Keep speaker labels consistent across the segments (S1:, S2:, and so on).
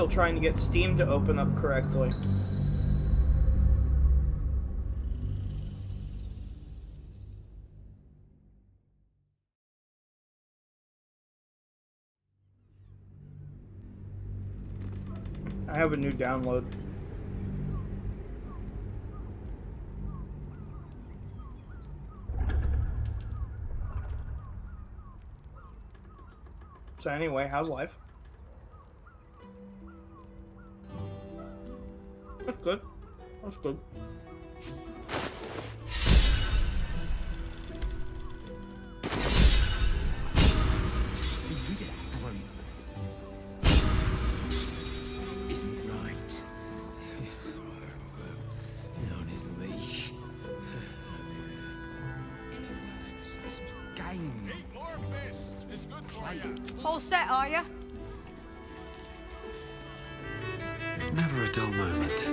S1: Still trying to get Steam to open up correctly. I have a new download. So anyway, how's life? That's good. That's good.
S2: Isn't right. On his leash. Game.
S3: All set, are you?
S2: Never a dull moment.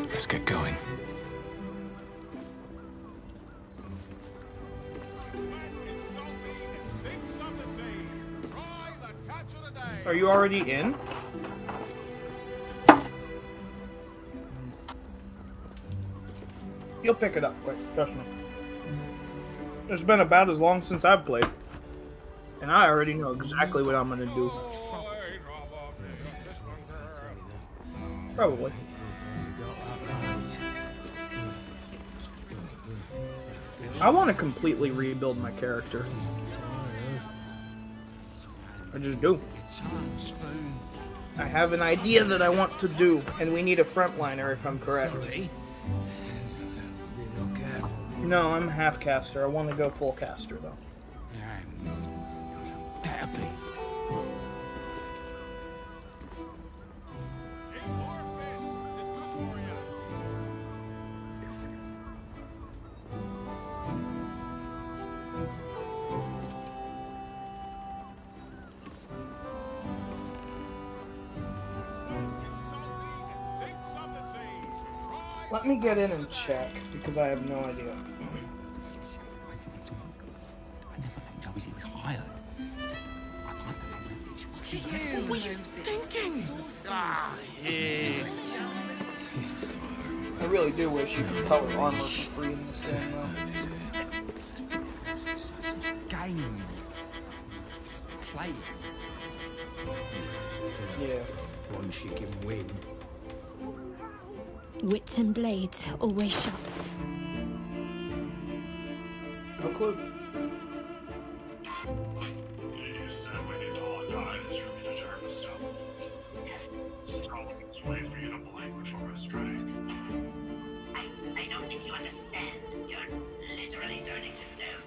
S2: Let's get going.
S1: Are you already in? You'll pick it up quick, trust me. It's been about as long since I've played. And I already know exactly what I'm gonna do. Probably. I want to completely rebuild my character. I just do. I have an idea that I want to do, and we need a frontliner if I'm correct. No, I'm half caster. I want to go full caster though.
S2: Better be.
S1: Let me get in and check, because I have no idea.
S2: What were you thinking?
S1: I really do wish you could color armor for free in this game, though.
S2: Game. Play.
S1: Yeah.
S2: Once you can win.
S4: Wits and blades, always sharp.
S1: No clue.
S5: You said we need to all die this room to determine stuff. So let's wait for you to blink before I strike.
S6: I don't think you understand. You're literally turning to stone.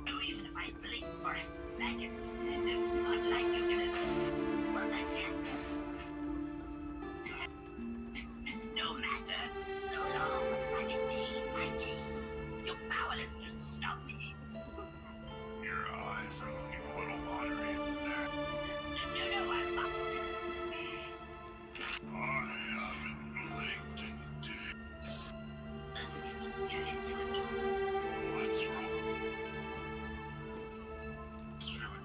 S6: Oh, even if I blink for a second, it's not like you can. Well, I can't. No matter. So long as I maintain my game, your powerlessness stop me.
S5: Your eyes are looking a little watery there.
S6: No, I'm not.
S5: I haven't blinked in days. What's wrong? It's really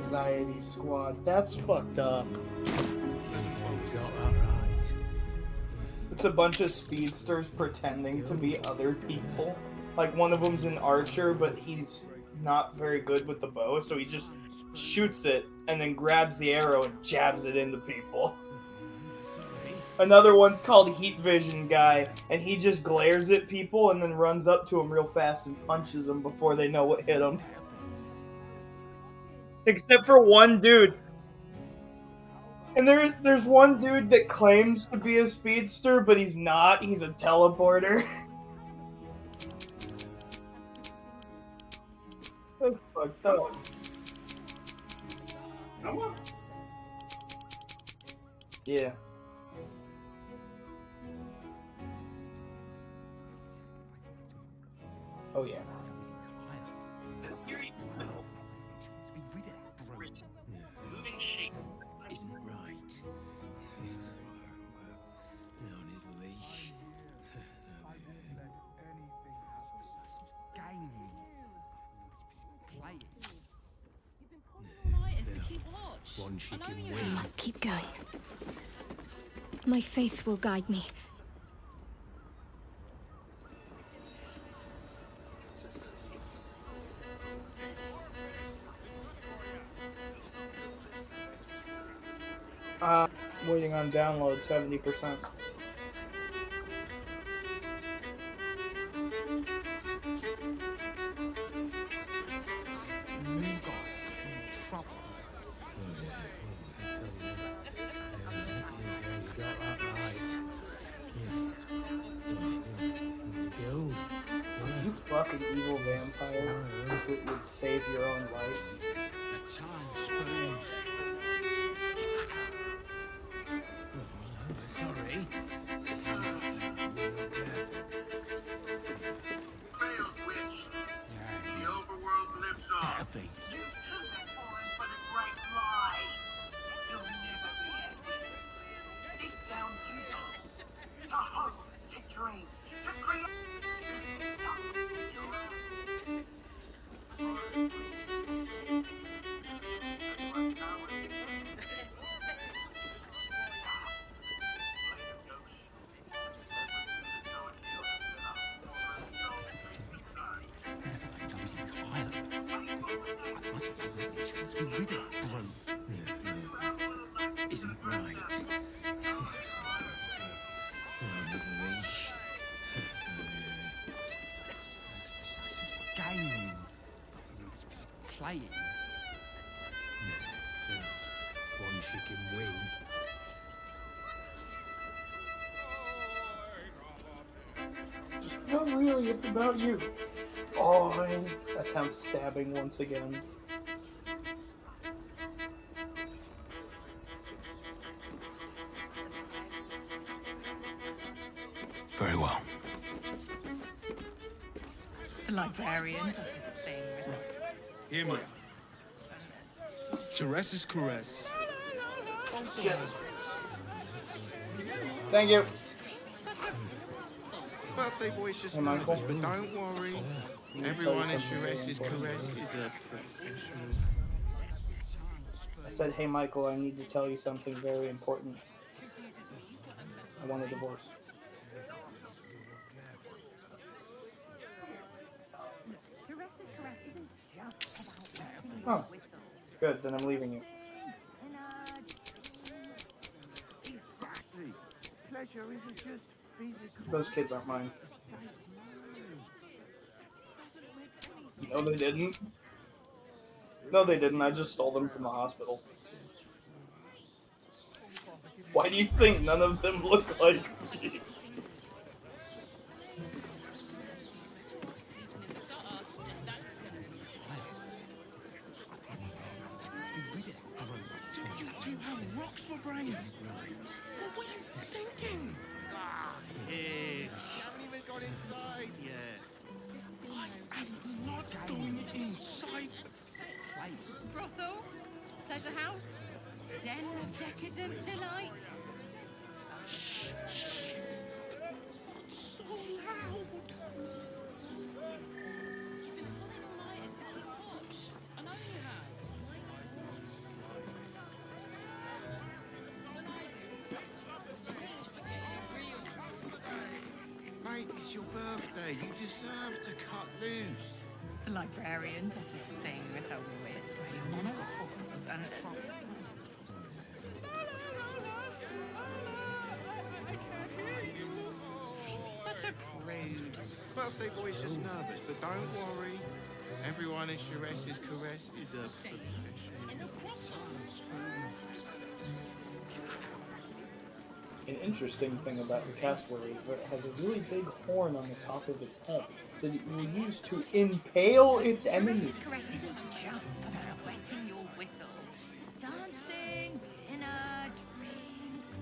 S1: Anxiety Squad. That's fucked up. It's a bunch of speedsters pretending to be other people. Like, one of them's an archer, but he's not very good with the bow, so he just shoots it and then grabs the arrow and jabs it into people. Another one's called Heat Vision Guy, and he just glares at people and then runs up to them real fast and punches them before they know what hit them. Except for one dude. And there's one dude that claims to be a speedster, but he's not. He's a teleporter. That's fucked up. Yeah. Oh yeah.
S5: Moving shape.
S2: Isn't right. On his leash. One she can
S4: I
S2: win.
S4: must keep going. My faith will guide me.
S1: Waiting on download 70%. You fucking evil vampire. If it would save your own life.
S2: Sorry.
S5: Failed witch. The overworld lives on.
S2: Happy.
S6: You too were born for the great lie. You'll never be happy. Deep down you know. To hope, to dream, to create. There's something in your own.
S2: Isn't right. On his leash. Game. Playing. One she can win.
S1: No, really, it's about you. Fine. Attempts stabbing once again.
S2: Very well.
S3: The librarian does this thing.
S2: Hear me. Caress is caress.
S1: Thank you.
S7: Birthday boy's just
S1: Hey, Michael.
S7: nervous, but don't worry.
S1: Let me
S7: Everyone
S1: tell you
S7: in
S1: something
S7: Charess's
S1: very important.
S7: caress is a professional.
S1: I said, hey Michael, I need to tell you something very important. I want a divorce. Oh, good, then I'm leaving you. Those kids aren't mine. No, they didn't. No, they didn't. I just stole them from the hospital. Why do you think none of them look like me?
S2: You two have rocks for brains. What were you thinking?
S7: You haven't even got inside yet.
S2: I am not going inside.
S3: Brothel, pleasure house, den of decadent delights.
S2: So loud.
S3: You've been pulling all nighters to keep watch. I know you have.
S7: Mate, it's your birthday. You deserve to cut loose.
S3: The librarian does this thing with her whip where you want to falls and... Tammy's such a prude.
S7: Birthday boy's just nervous, but don't worry. Everyone in Chares's caress is a professional.
S1: An interesting thing about the cassowary is that it has a really big horn on the top of its head that it will use to impale its enemies.
S3: Chares's caress isn't just about wetting your whistle. It's dancing, dinner, drinks.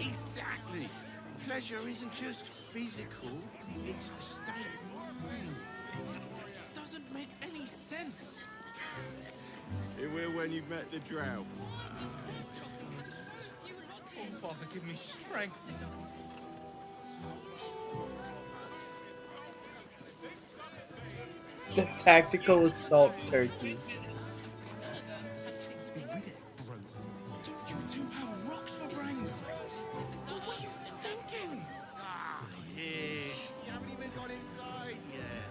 S7: Exactly. Pleasure isn't just physical, it's a state of mind. Doesn't make any sense. It will when you've met the drought. Oh, Father, give me strength.
S1: The tactical assault turkey.
S7: You two have rocks for brains. What were you thinking? You haven't even got inside yet.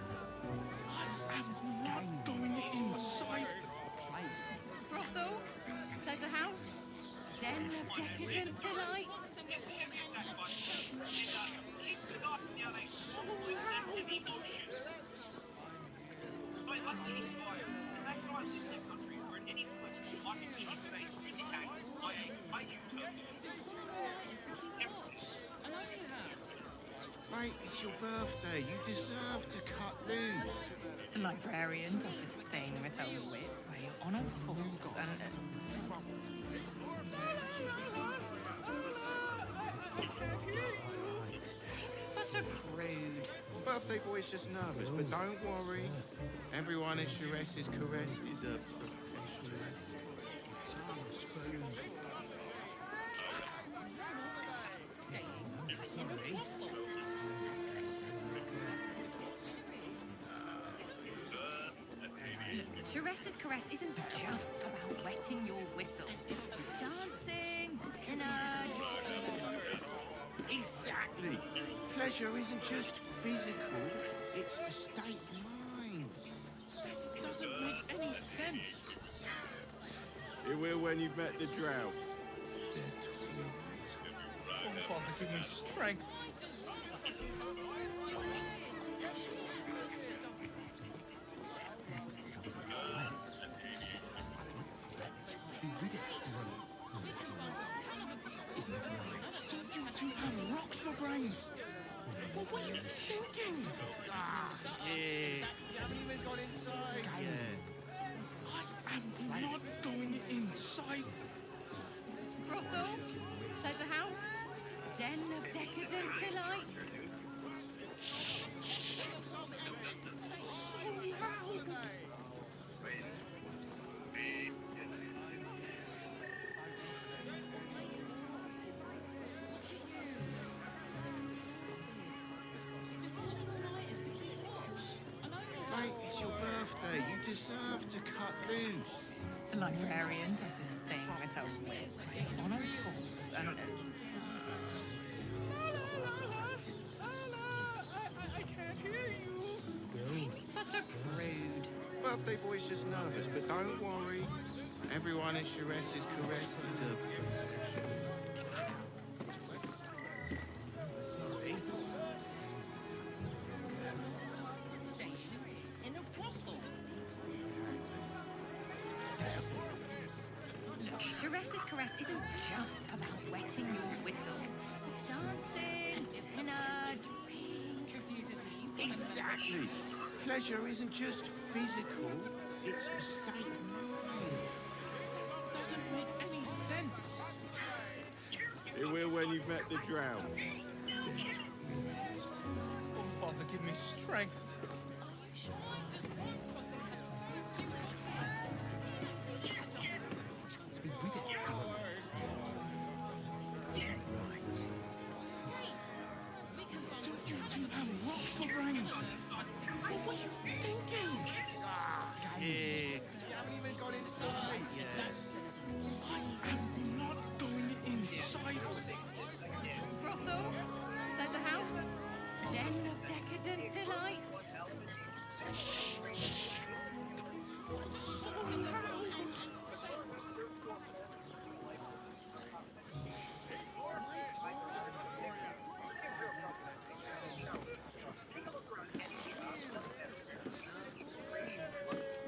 S7: I am not going inside.
S3: Brothel, pleasure house, den of decadent delights.
S7: So loud. Mate, it's your birthday. You deserve to cut loose.
S3: The librarian does this thing with her whip where you on a falls and... Tammy's such a prude.
S7: Birthday boy's just nervous, but don't worry. Everyone in Chares's caress is a professional.
S3: Chares's caress isn't just about wetting your whistle. It's dancing, dinner, drinks.
S7: Exactly. Pleasure isn't just physical, it's a state of mind. Doesn't make any sense. It will when you've met the drought. Oh, Father, give me strength. You two have rocks for brains. What were you thinking? You haven't even got inside yet. I am not going inside.
S3: Brothel, pleasure house, den of decadent delights.
S7: So loud. Mate, it's your birthday. You deserve to cut loose.
S3: The librarian does this thing with her whip where you on a falls and...
S7: I can't hear you.
S3: Tammy's such a prude.
S7: Birthday boy's just nervous, but don't worry. Everyone in Chares's caress is a professional. Sorry.
S3: In a brothel. Look, Chares's caress isn't just about wetting your whistle. It's dancing, dinner, drinks.
S7: Exactly. Pleasure isn't just physical, it's a state of mind. Doesn't make any sense. It will when you've met the drought. Oh, Father, give me strength. Don't you two have rocks for brains? What were you thinking? You haven't even got inside yet. I am not going inside.
S3: Brothel, pleasure house, den decadent delights.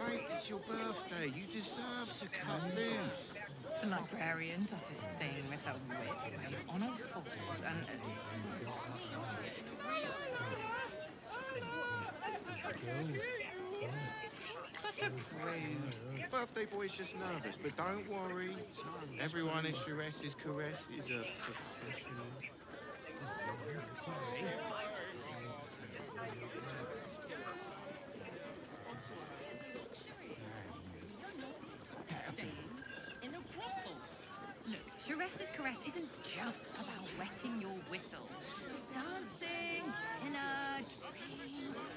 S7: Mate, it's your birthday. You deserve to cut loose.
S3: The librarian does this thing with her whip where your honour falls and... Such a prude.
S7: Birthday boy's just nervous, but don't worry. Everyone in Chares's caress is a professional.
S3: In a brothel. Look, Chares's caress isn't just about wetting your whistle. It's dancing, dinner, drinks.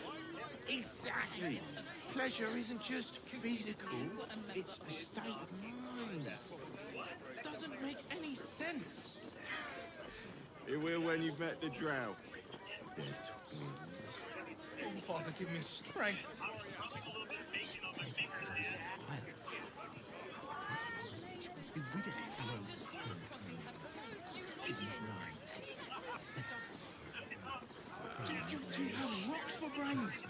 S7: Exactly. Pleasure isn't just physical, it's a state of mind.
S8: Doesn't make any sense.
S7: It will when you've met the drow.
S8: Oh, Father, give me strength. Do you two have rocks for brains?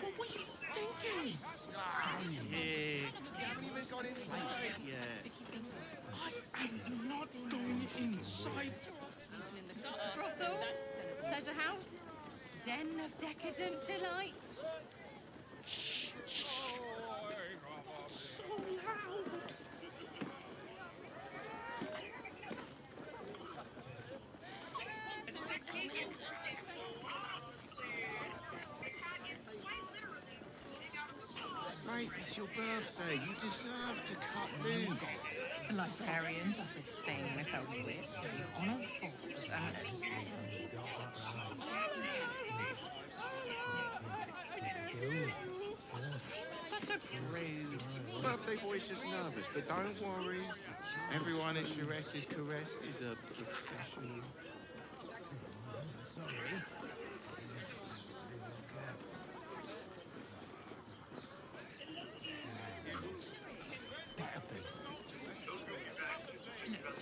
S8: What were you thinking?
S7: Here. You haven't even got inside yet.
S8: I am not going inside.
S3: Brothel, pleasure house, den of decadent delights.
S8: So loud.
S7: Mate, it's your birthday. You deserve to cut loose.
S3: The librarian does this thing with her whip where your honour falls and... Such a prude.
S7: Birthday boy's just nervous, but don't worry. Everyone in Chares's caress is a professional.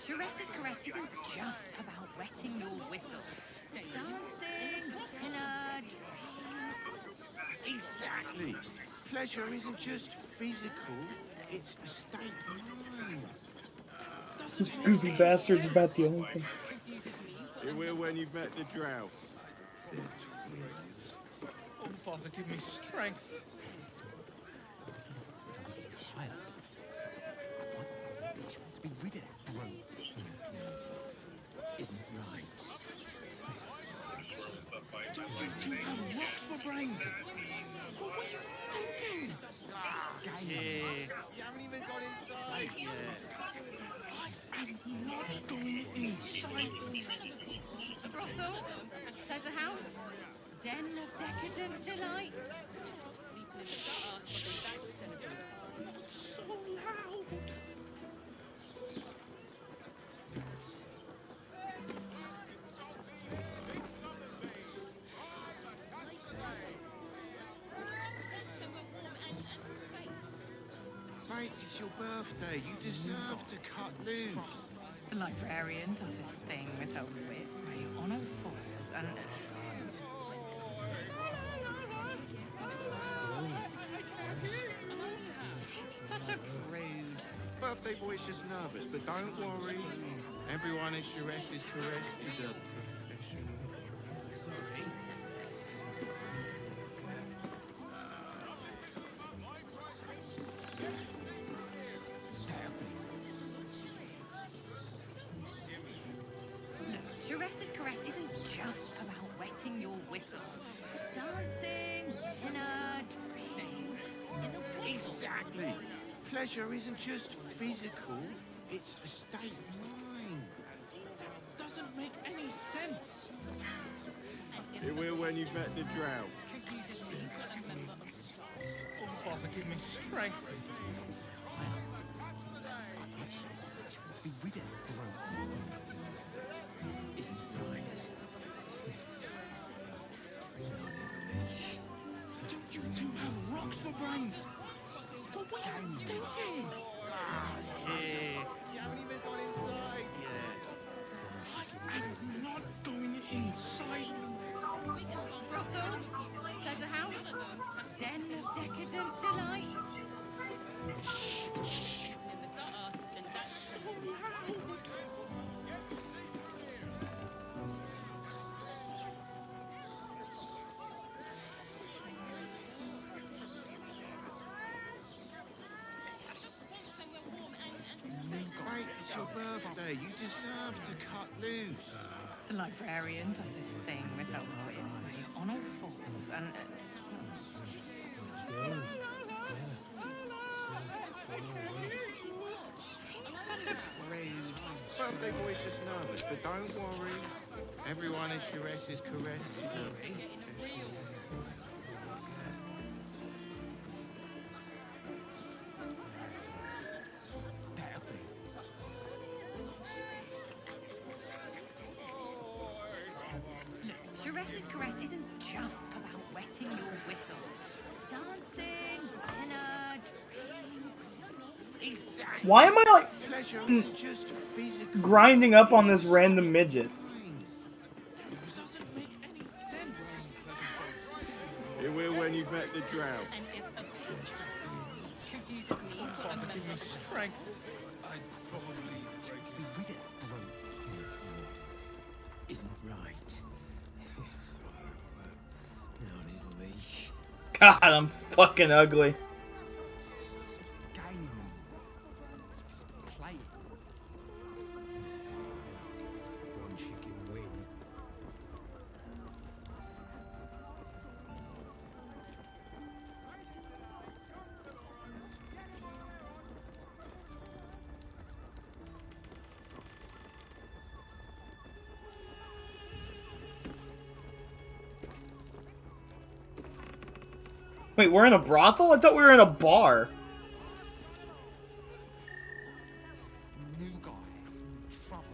S3: Chares's caress isn't just about wetting your whistle. It's dancing, dinner, drinks.
S7: Exactly. Pleasure isn't just physical, it's a state of mind.
S1: These goofy bastards about the only thing.
S7: It will when you've met the drow.
S8: Oh, Father, give me strength.
S7: Isn't right.
S8: Do you two have rocks for brains? What were you thinking?
S7: Here. You haven't even got inside yet.
S8: I am not going inside.
S3: Brothel, pleasure house, den of decadent delights.
S8: So loud.
S7: Mate, it's your birthday. You deserve to cut loose.
S3: The librarian does this thing with her whip where your honour falls and... Such a prude.
S7: Birthday boy's just nervous, but don't worry. Everyone in Chares's caress is a professional. Sorry.
S3: Look, Chares's caress isn't just about wetting your whistle. It's dancing, dinner, drinks.
S7: Exactly. Pleasure isn't just physical, it's a state of mind.
S8: Doesn't make any sense.
S7: It will when you've met the drow.
S8: Oh, Father, give me strength.
S7: Isn't right. rocks for brains. What were you thinking? Yeah, you haven't even gone inside yet. I'm not going inside.
S3: Brothel, pleasure house, den of decadent delight.
S7: So loud. Mate, it's your birthday. You deserve to cut loose.
S3: The librarian does this thing with her whip on all fours and... Such a prude.
S7: Birthday boy's just nervous, but don't worry. Everyone in Shires's caress is
S3: Look, Shires's caress isn't just about wetting your whistle. It's dancing, dinner, drinks.
S7: exactly.
S1: Why am I like
S7: Pleasure isn't just physical.
S1: grinding up on this random midget?
S7: It doesn't make any sense.
S9: It will when you've met the drought.
S3: And if a bitch confuses me for a
S7: Give me
S3: member...
S7: strength. I'd probably break it. Isn't right. On his leash.
S1: God, I'm fucking ugly.
S7: Game. Play. One chicken wing.
S1: Wait, we're in a brothel? I thought we were in a bar.
S7: New guy. Trouble.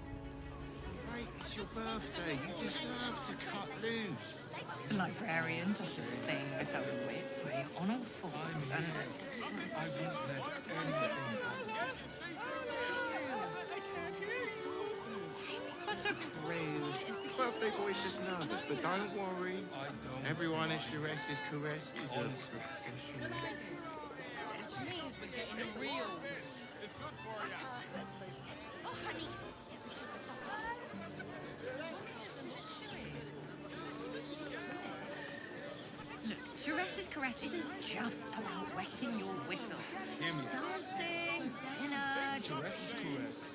S7: Mate, it's your birthday. You deserve to cut loose.
S3: The librarian does this thing with her whip on all fours and...
S7: I won't let anything happen.
S3: Such a prude.
S7: Birthday boy's just nervous, but don't worry. Everyone in Shires's caress is a professional.
S3: Which means we're getting a real... Look, Shires's caress isn't just about wetting your whistle. It's dancing, dinner, drinks.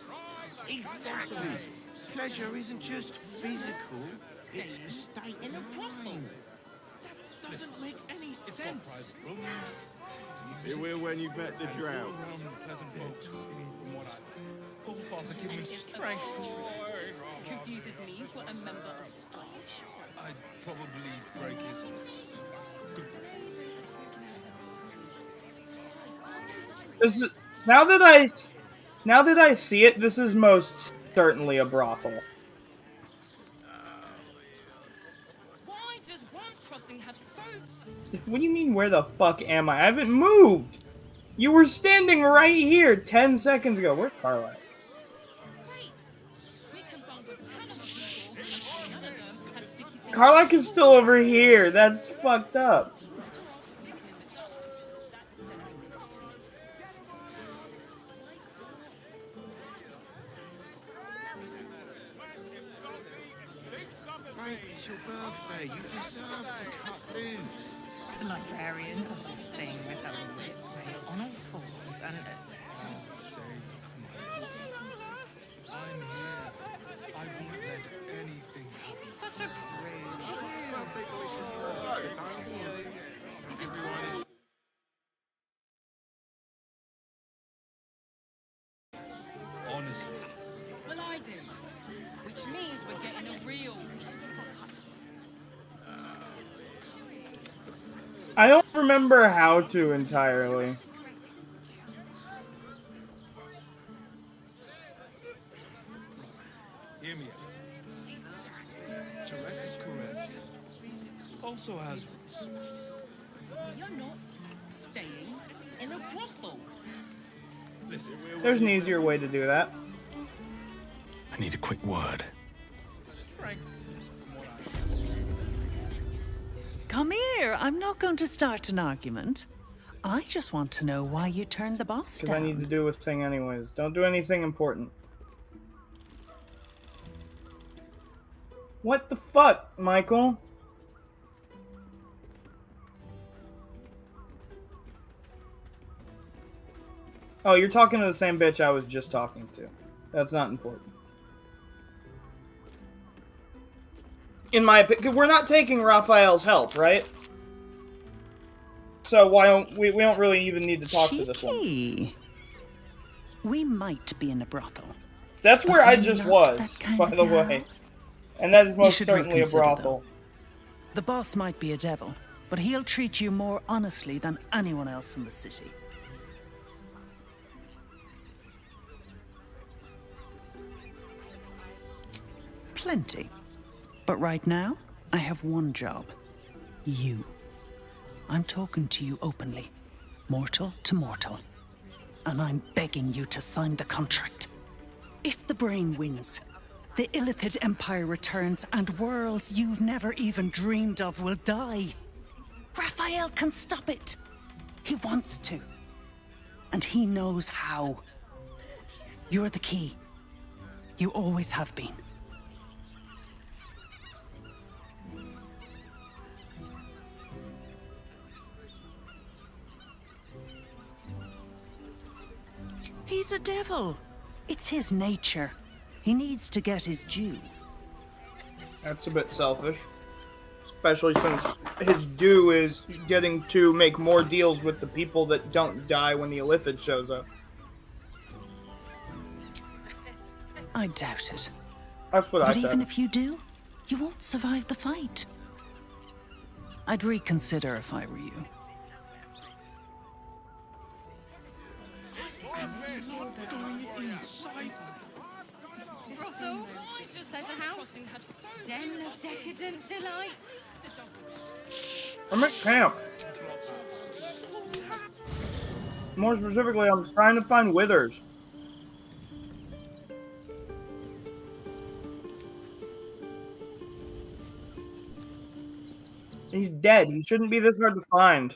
S7: Exactly. Pleasure isn't just physical, it's a state
S3: in a brothel.
S7: That doesn't make any sense.
S9: It will when you've met the drought.
S8: Pleasant folks, from what I... Oh, Father, give me
S3: And if a
S8: strength.
S3: bitch confuses me for a member of staff.
S8: I'd probably break his nose. Good.
S1: This is, now that I see it, this is most certainly a brothel.
S3: Why does Worms Crossing have so...
S1: What do you mean, where the fuck am I? I haven't moved! You were standing right here 10 seconds ago. Where's Carla?
S3: Great! We can bunk with 10 of people, and none of them has sticky fingers.
S1: Carlac is still over here. That's fucked up.
S7: Mate, it's your birthday. You deserve to cut loose.
S3: The librarian does this thing with her whip on all fours and...
S8: I'm here. I won't let anything happen.
S3: Such a prude.
S7: Birthday boy's just nervous, but don't worry. Everyone is...
S8: Honestly.
S3: Well, I do. Which means we're getting a real...
S1: I don't remember how to entirely.
S8: Hear me out. Shires's caress also has roots.
S3: You're not. staying in a brothel.
S1: There's an easier way to do that.
S2: I need a quick word.
S10: Come here. I'm not going to start an argument. I just want to know why you turned the boss
S1: Because I
S10: down.
S1: need to do a thing anyways. Don't do anything important. What the fuck, Michael? Oh, you're talking to the same bitch I was just talking to. That's not important. In my opinion, we're not taking Raphael's help, right? So why don't we don't really even need to talk to this one.
S10: Cheeky. We might be in a brothel.
S1: That's where
S10: But
S1: I
S10: I'm
S1: just
S10: not
S1: was,
S10: that kind
S1: by
S10: of
S1: the
S10: girl.
S1: way. And that is most
S10: should
S1: certainly a
S10: reconsider,
S1: brothel.
S10: The boss might be a devil, but he'll treat you more honestly than anyone else in the city. Plenty. But right now, I have one job. You. I'm talking to you openly. Mortal to mortal. And I'm begging you to sign the contract. If the brain wins, the Illithid Empire returns and worlds you've never even dreamed of will die. Raphael can stop it. He wants to. And he knows how. You're the key. You always have been. He's a devil. It's his nature. He needs to get his due.
S1: That's a bit selfish. Especially since his due is getting to make more deals with the people that don't die when the Illithid shows up.
S10: I doubt it.
S1: That's what I
S10: But
S1: said.
S10: even if you do, you won't survive the fight. I'd reconsider if I were you.
S3: Brothel, pleasure house, den of decadent delights.
S1: I'm at camp. More specifically, I'm trying to find Withers. He's dead. He shouldn't be this hard to find.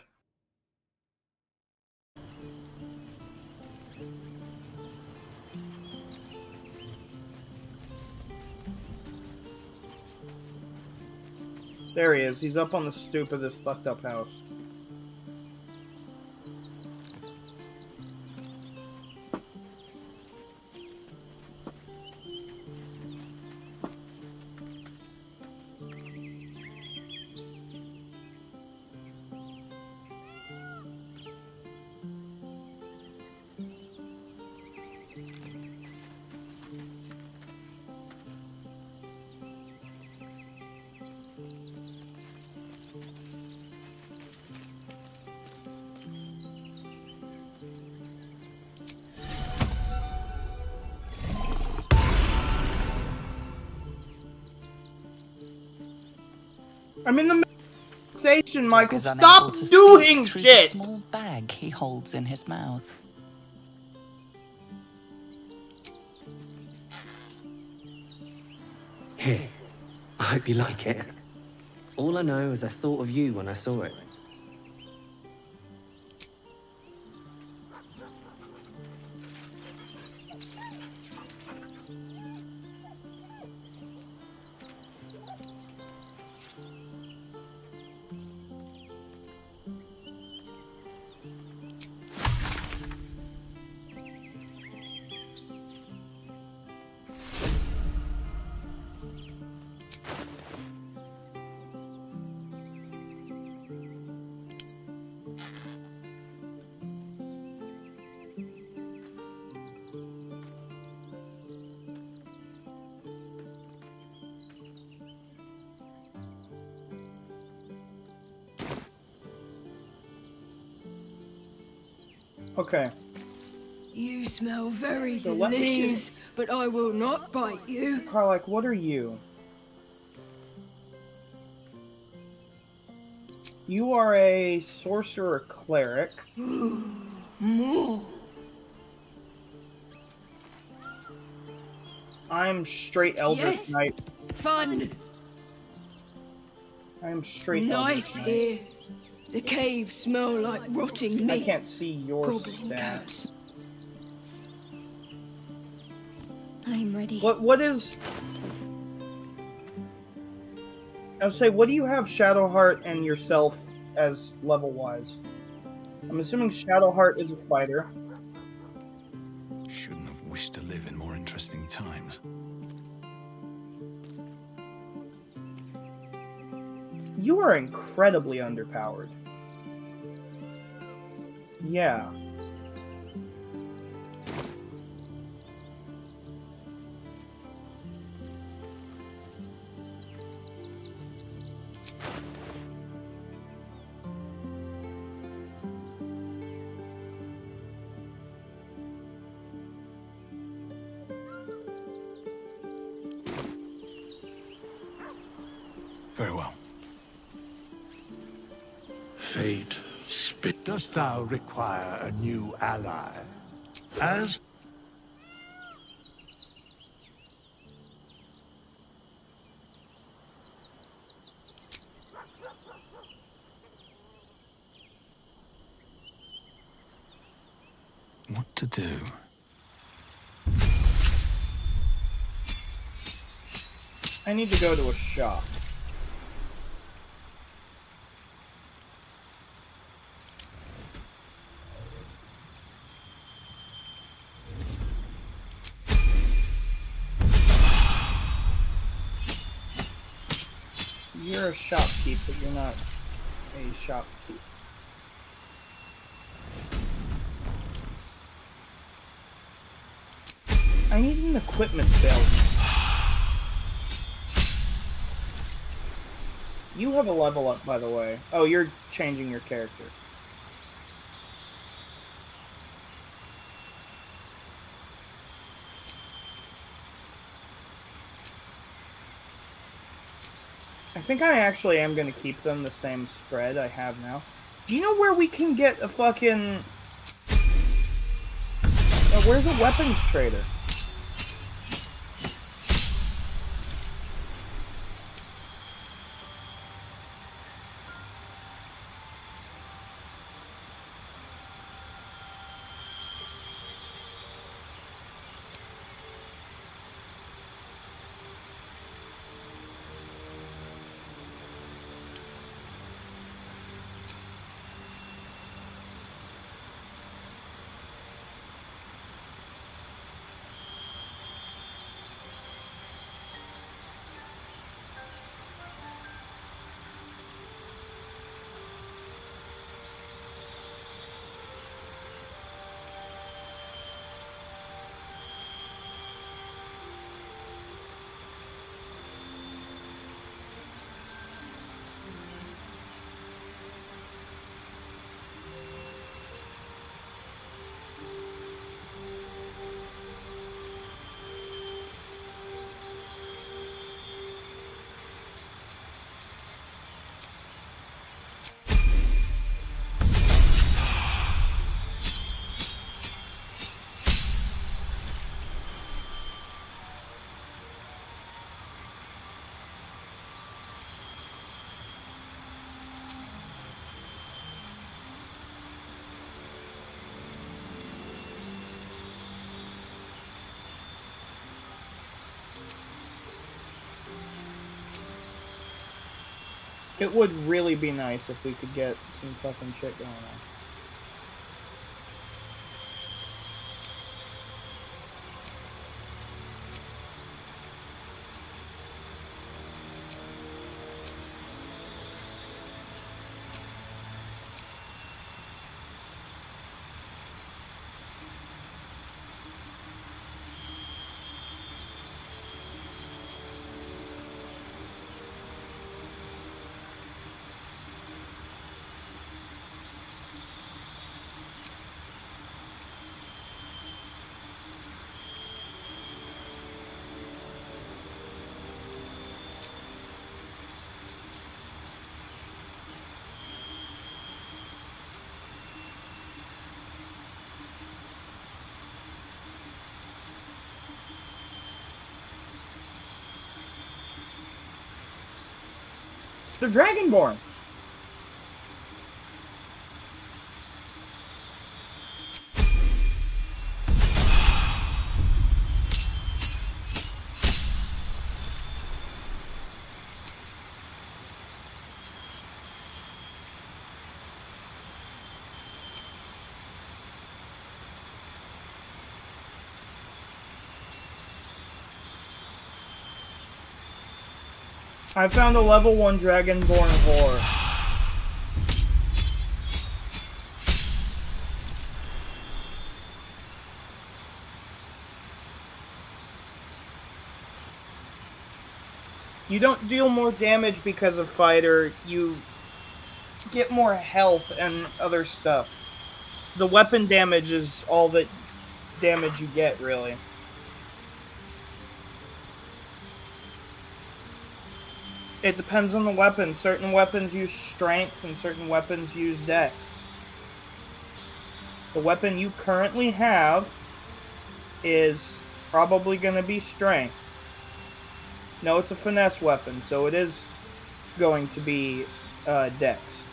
S1: There he is. He's up on the stoop of this fucked up house. I'm in the middle of the conversation, Michael.
S11: Is unable
S1: Stop
S11: to
S1: doing
S11: speak through
S1: shit!
S11: the small bag he holds in his mouth.
S12: Here, I hope you like it. All I know is I thought of you when I saw it.
S1: Okay.
S13: You smell very
S1: So let me-
S13: delicious, but I will not bite you.
S1: Karlak, what are you? You are a sorcerer cleric.
S13: More.
S1: I'm straight Eldritch
S13: Yes.
S1: Knight.
S13: Fun.
S1: I'm straight
S13: Nice
S1: Eldritch Knight.
S13: here. The caves smell like rotting meat.
S1: I can't see your
S13: Goblin
S1: stats.
S13: goats.
S4: I'm ready.
S1: What is... I'll say, what do you have Shadowheart and yourself as level-wise? I'm assuming Shadowheart is a fighter.
S2: Shouldn't have wished to live in more interesting times.
S1: You are incredibly underpowered. Yeah.
S2: Very well.
S8: Fate spit. Dost thou require a new ally? As
S2: What to do?
S1: I need to go to a shop. You're a shopkeep, but you're not a shopkeep. I need an equipment salesman. You have a level up, by the way. Oh, you're changing your character. I think I actually am going to keep them the same spread I have now. Do you know where we can get a fucking... where's a weapons trader? It would really be nice if we could get some fucking shit going on. They're Dragonborn. I found a level 1 Dragonborn whore. You don't deal more damage because of fighter, you get more health and other stuff. The weapon damage is all that damage you get, really. It depends on the weapon. Certain weapons use strength and certain weapons use dex. The weapon you currently have is probably going to be strength. No, it's a finesse weapon, so it is going to be dex.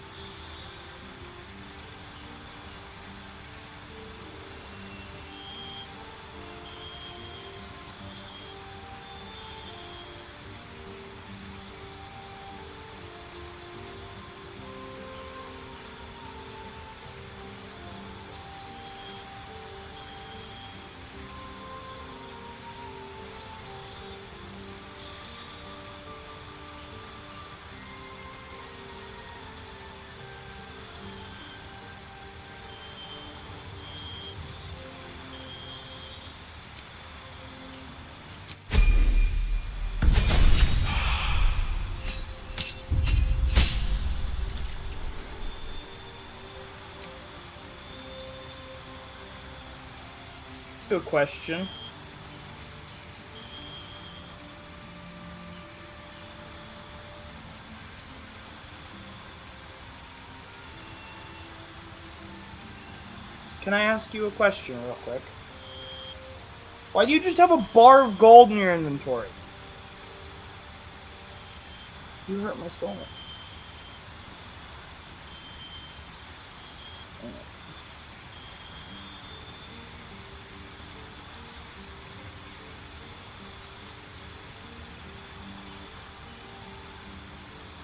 S1: Good question. Can I ask you a question real quick? Why do you just have a bar of gold in your inventory? You hurt my soul.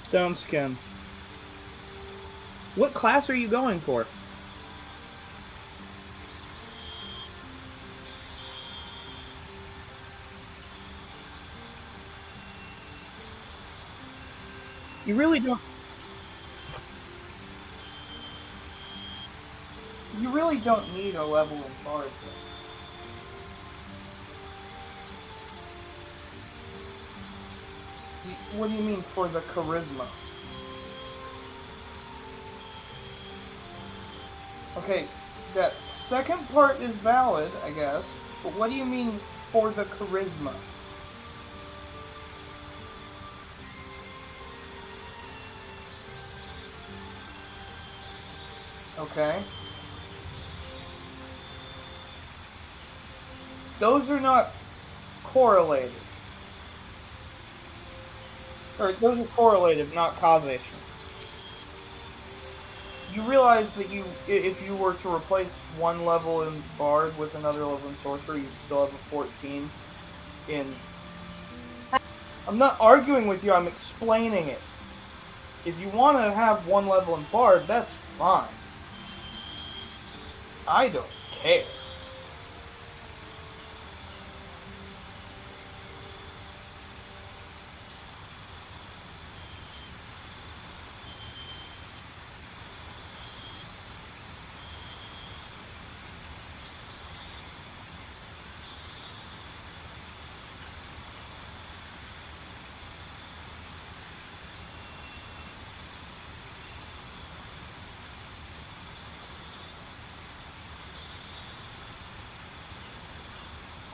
S1: Stone skin. What class are you going for? You really don't. You really don't need a level in Bard. What do you mean for the charisma? Okay, that second part is valid, I guess, but what do you mean for the charisma? Okay. Those are not correlated. Or those are correlative, not causation. You realize that if you were to replace one level in Bard with another level in Sorcerer, you'd still have a 14 in... I'm not arguing with you, I'm explaining it. If you want to have one level in Bard, that's fine. I don't care.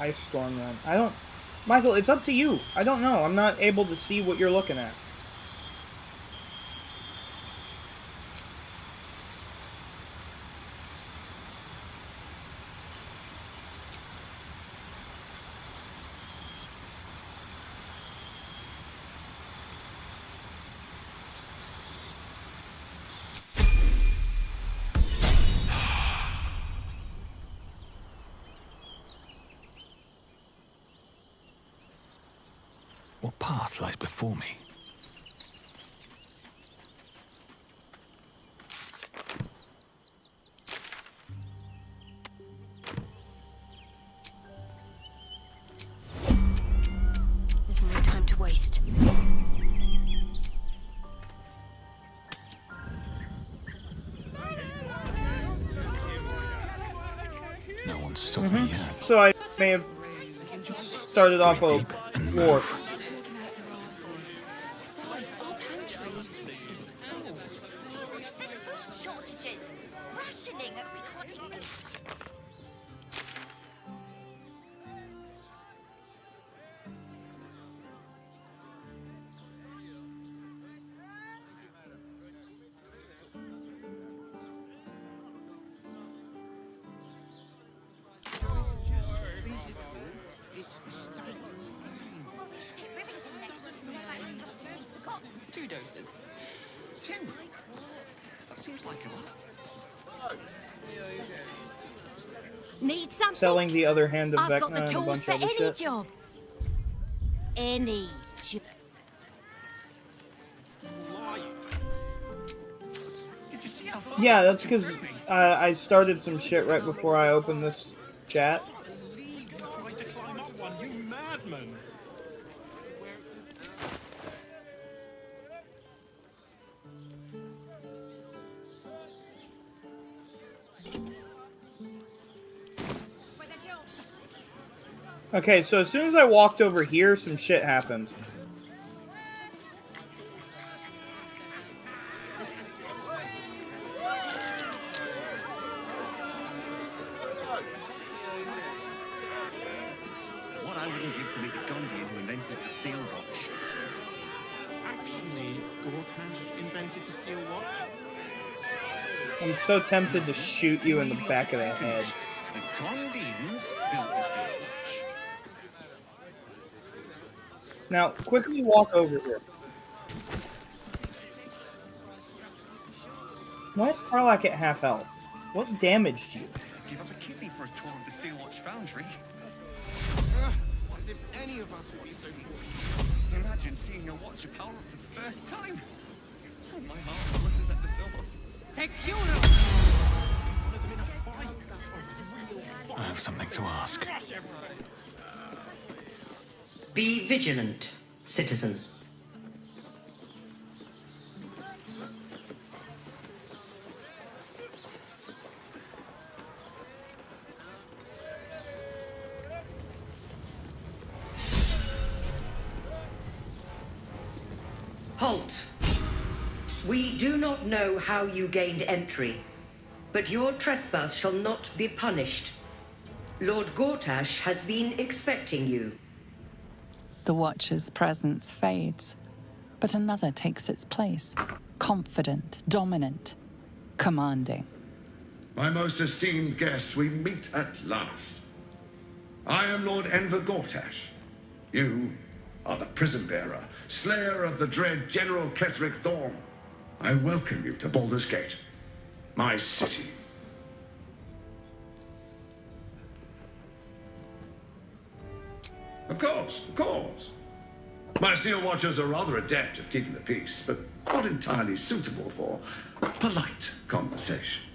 S1: Ice Storm then. I don't... Michael, it's up to you. I don't know. I'm not able to see what you're looking at.
S2: before me.
S4: There's no time to waste.
S2: No one's stopped me yet.
S1: So I may have started off a war.
S3: Besides, our pantry is full.
S6: There's food shortages. Rationing. We can't eat.
S11: Two doses.
S7: Two? That seems like a lot.
S4: Need something?
S1: Selling the other hand of
S4: I've got
S1: Vecna
S4: the
S1: and a
S4: tools
S1: bunch
S4: for
S1: of other
S4: any
S1: shit.
S4: job. Any job.
S7: Did you see how far
S1: Yeah, that's because I started some shit right before I opened this chat.
S7: you tried to climb up one, you madman?
S1: Okay, so as soon as I walked over here, some shit happened.
S7: What I wouldn't give to be the Gondian who invented the steel watch. Actually, Gortash invented the steel watch?
S1: I'm so tempted to shoot you in the back of the head.
S7: The Gondians built the steel watch.
S1: Now, quickly walk over here. Why is Karlak at half health? What damaged you?
S7: Give up a kidney for a tour of the steel watch foundry. As if any of us would be so foolish. Imagine seeing your watch power up for the first time. My heart flutters at the thought.
S2: I have something to ask.
S14: Be vigilant, citizen. Halt! We do not know how you gained entry, but your trespass shall not be punished. Lord Gortash has been expecting you.
S11: The Watcher's presence fades, but another takes its place. Confident, dominant, commanding.
S15: My most esteemed guest, we meet at last. I am Lord Enver Gortash. You are the prison bearer, slayer of the dread General Ketheric Thorm. I welcome you to Baldur's Gate, my city. Of course, of course. My Steel Watchers are rather adept at keeping the peace, but not entirely suitable for polite conversation.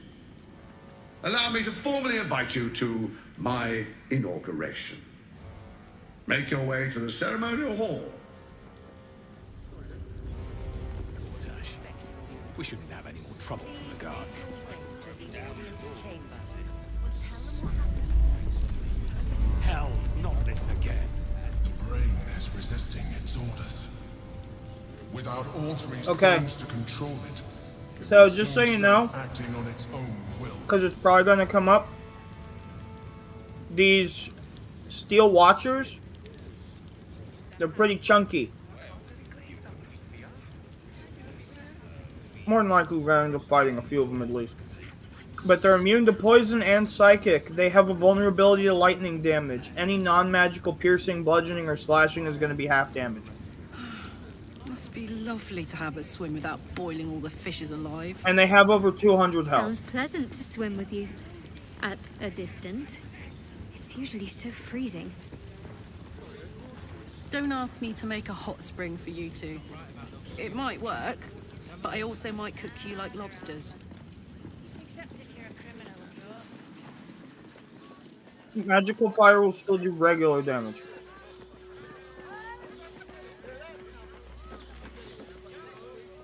S15: Allow me to formally invite you to my inauguration. Make your way to the ceremonial hall.
S2: We shouldn't have any more trouble from the guards. Hell's not this again.
S16: The brain is resisting its orders. Without altering
S1: Okay.
S16: stones to control it.
S1: So just so you know,
S16: Acting on its own will.
S1: because it's probably going to come up, these Steel Watchers, they're pretty chunky. More than likely we're going to end up fighting a few of them at least. But they're immune to poison and psychic. They have a vulnerability to lightning damage. Any non-magical piercing, bludgeoning, or slashing is going to be half damage.
S17: Must be lovely to have a swim without boiling all the fishes alive.
S1: And they have over 200 health.
S4: Sounds pleasant to swim with you. At a distance. It's usually so freezing.
S17: Don't ask me to make a hot spring for you two. It might work, but I also might cook you like lobsters.
S3: Except if you're a criminal.
S1: Magical fire will still do regular damage.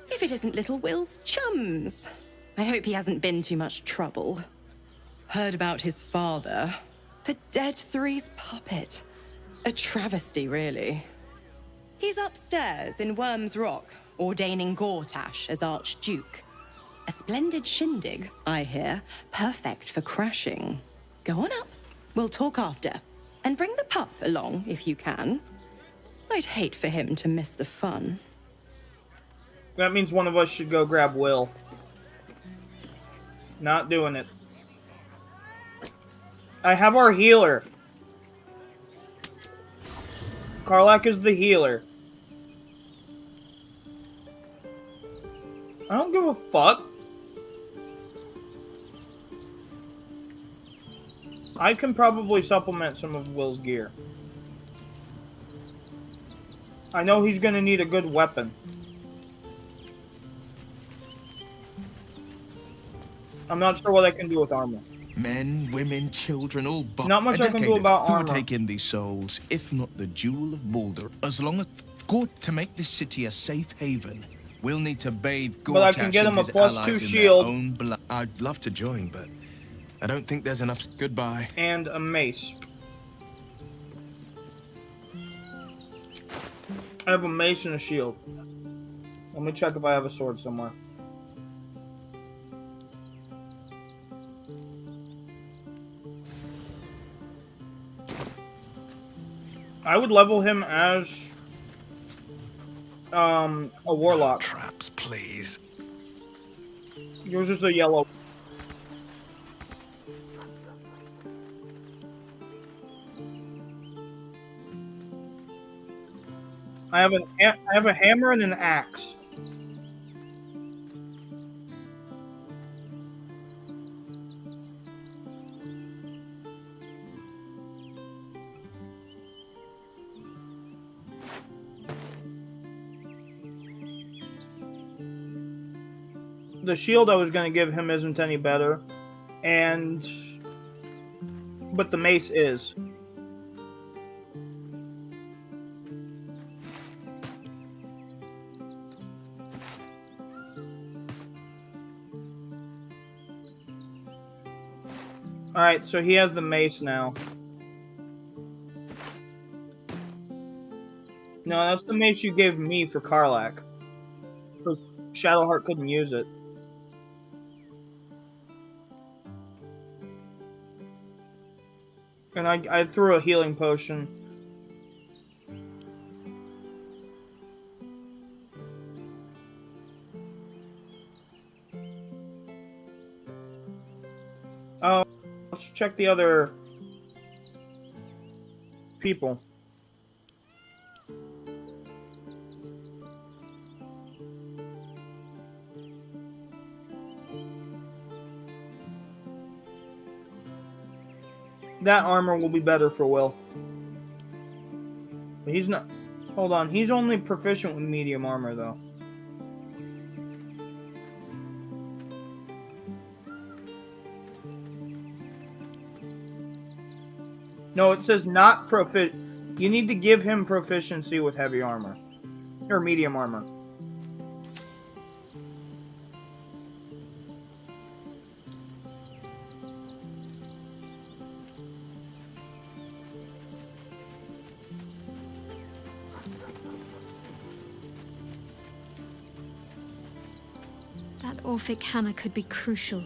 S18: If it isn't little Will's chums. I hope he hasn't been too much trouble. Heard about his father. The Dead Three's puppet. A travesty, really. He's upstairs in Worm's Rock, ordaining Gortash as Archduke. A splendid shindig, I hear. Perfect for crashing. Go on up. We'll talk after. And bring the pup along, if you can. I'd hate for him to miss the fun.
S1: That means one of us should go grab Will. Not doing it. I have our healer. Karlach is the healer. I don't give a fuck. I can probably supplement some of Will's gear. I know he's gonna need a good weapon. I'm not sure what I can do with armor.
S7: Men, women, children, all but
S1: Not much I can do about
S7: who
S1: armor.
S7: would take in these souls, if not the jewel of Baldur, as long as good to make this city a safe haven. We'll need to bathe
S1: But I can get him a +2 shield.
S7: I'd love to join, but I don't think there's enough. Goodbye.
S1: And a mace. I have a mace and a shield. Let me check if I have a sword somewhere. I would level him as a warlock.
S2: Traps, please.
S1: Yours is a yellow. I have a hammer and an axe. The shield I was going to give him isn't any better, but the mace is. Alright, so he has the mace now. No, that's the mace you gave me for Karlach. Because Shadowheart couldn't use it. And I threw a healing potion. Oh, let's check the other people. That armor will be better for Will. But he's not... Hold on, he's only proficient with medium armor, though. No, it says not proficient. You need to give him proficiency with heavy armor. Or medium armor.
S4: That Orphic hammer could be crucial.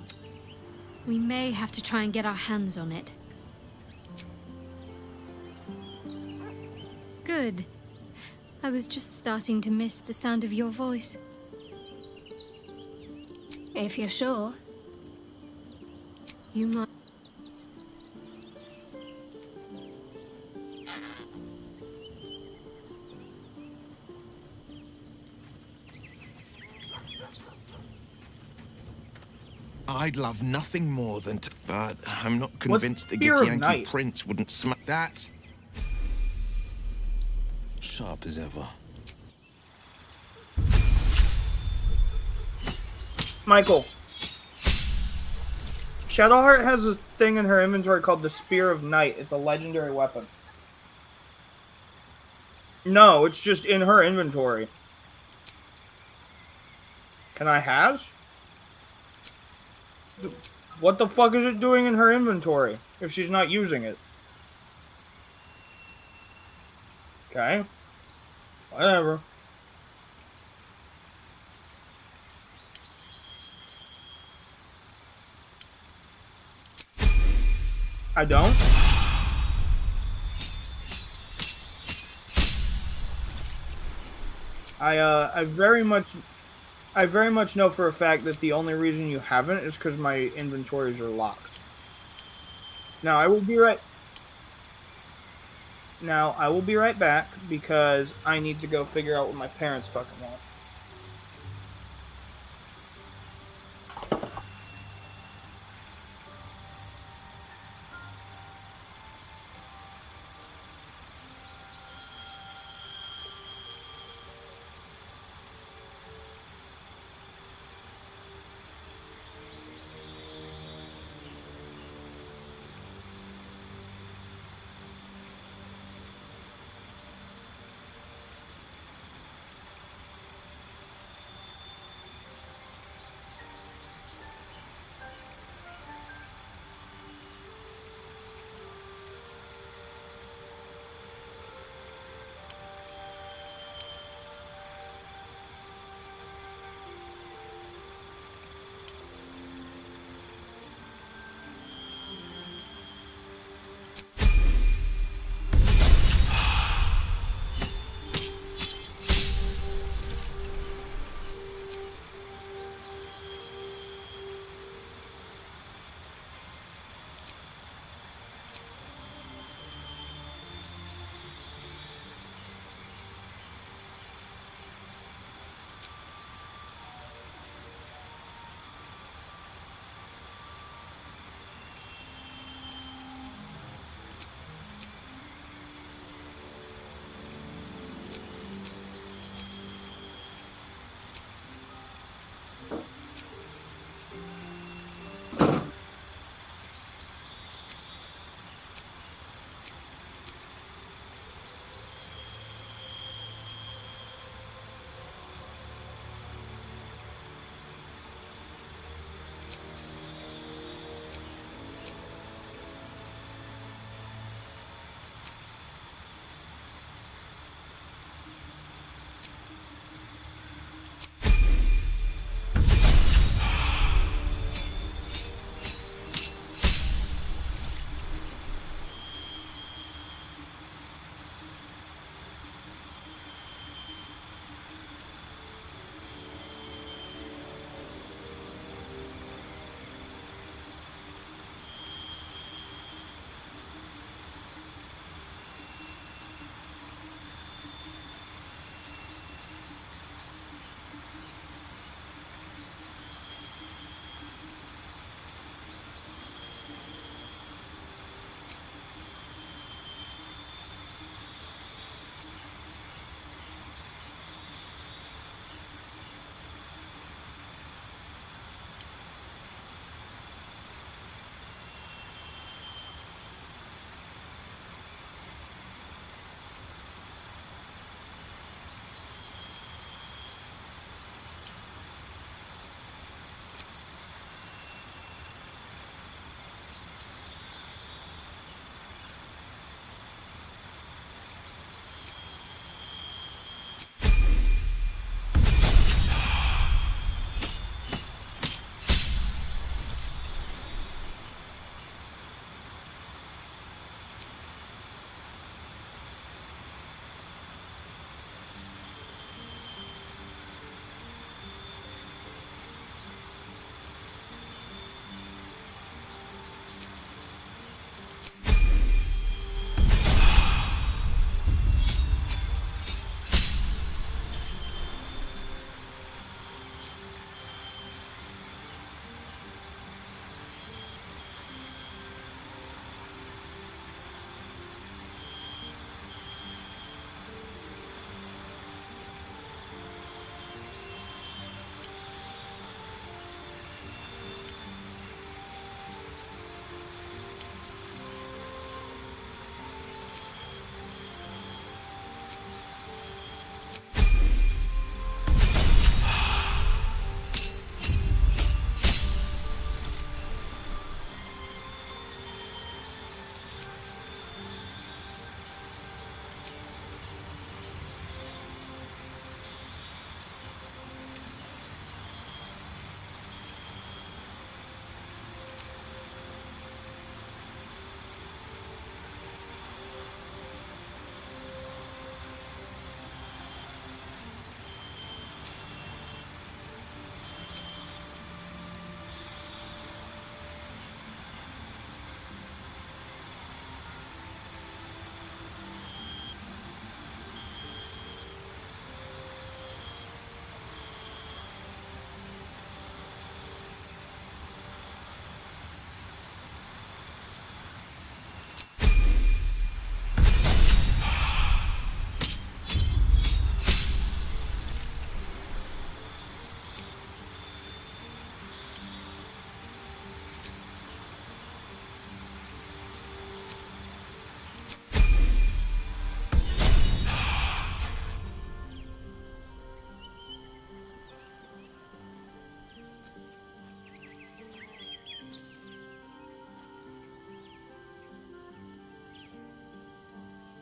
S4: We may have to try and get our hands on it. Good. I was just starting to miss the sound of your voice. If you're sure. You might...
S7: I'd love nothing more than to... But I'm not convinced the
S1: Spear of
S7: Yankee
S1: Night?
S7: prince wouldn't smack that.
S2: sharp as ever.
S1: Michael. Shadowheart has this thing in her inventory called the Spear of Night. It's a legendary weapon. No, it's just in her inventory. Can I has? What the fuck is it doing in her inventory if she's not using it? Okay. Whatever. I don't. I very much know for a fact that the only reason you haven't is because my inventories are locked. Now I will be right back because I need to go figure out what my parents fucking want.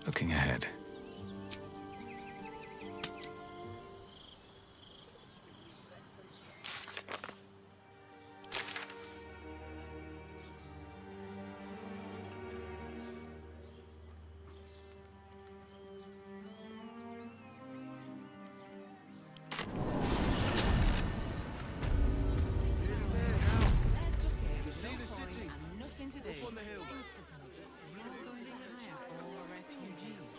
S2: Looking ahead.
S7: Nothing to do.
S5: Up on the hill.
S7: You're going to hire all refugees.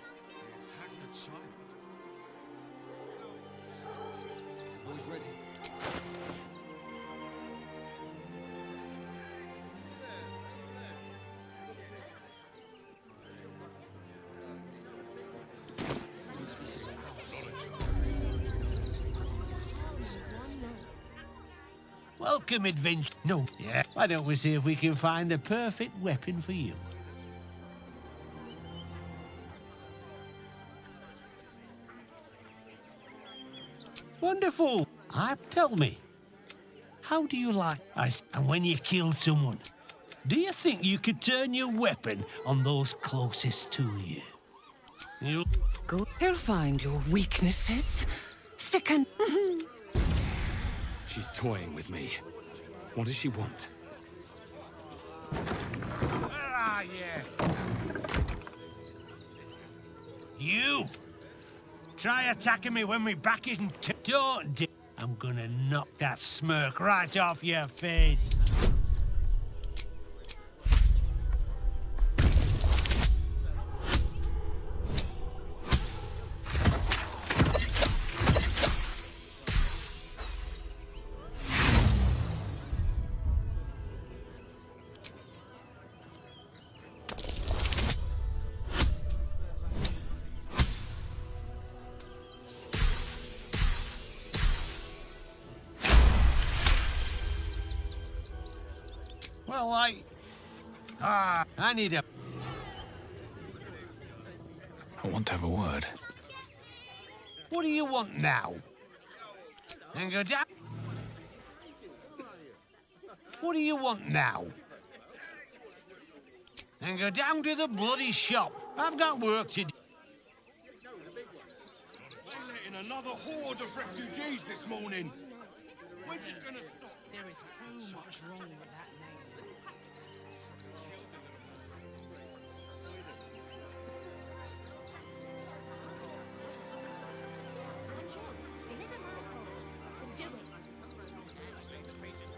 S2: Attacked a child. Boys ready.
S19: Welcome, adventure. No, yeah. Why don't we see if we can find the perfect weapon for you? Wonderful. Tell me, how do you like ice? And when you kill someone, do you think you could turn your weapon on those closest to you? You
S10: Go. He'll find your weaknesses. Stick and.
S2: She's toying with me. What does she want?
S19: Where are you? You! Try attacking me when my back isn't don't. I'm gonna knock that smirk right off your face. Well, I need a...
S2: I want to have a word.
S19: What do you want now? And go down... What do you want now? And go down to the bloody shop. I've got work to do.
S5: They're letting another horde of refugees this morning. When's it gonna stop?
S17: There is so much wrong with that name.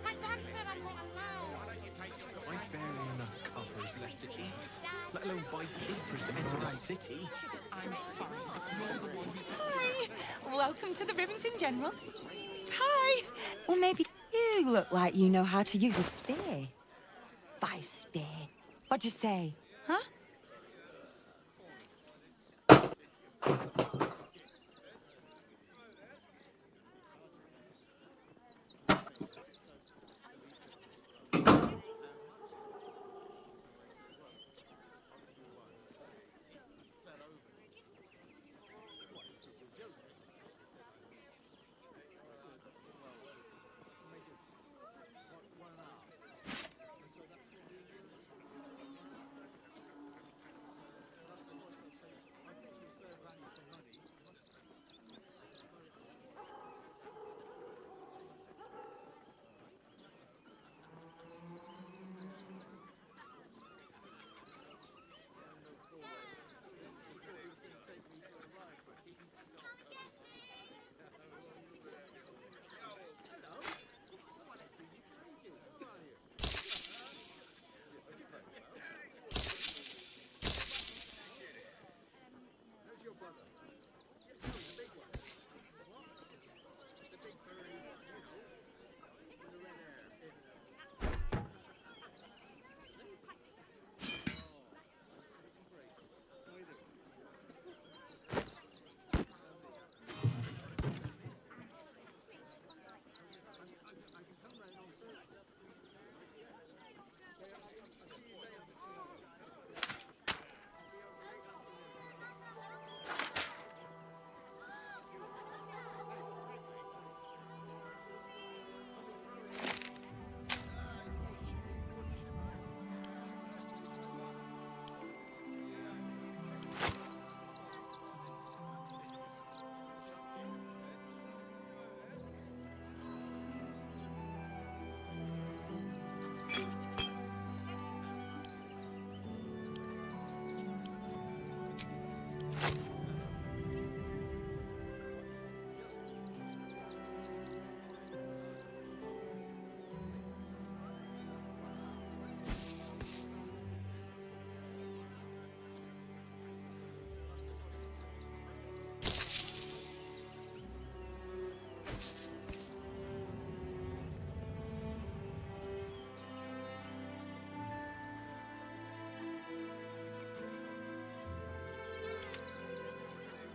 S3: My dad said I'm not allowed.
S2: I've barely enough coppers left to eat, let alone buy papers to enter the city.
S3: I'm fine.
S20: Hi! Welcome to the Rivington General. Hi! Well, maybe you look like you know how to use a spear. By spear. What'd you say? Huh?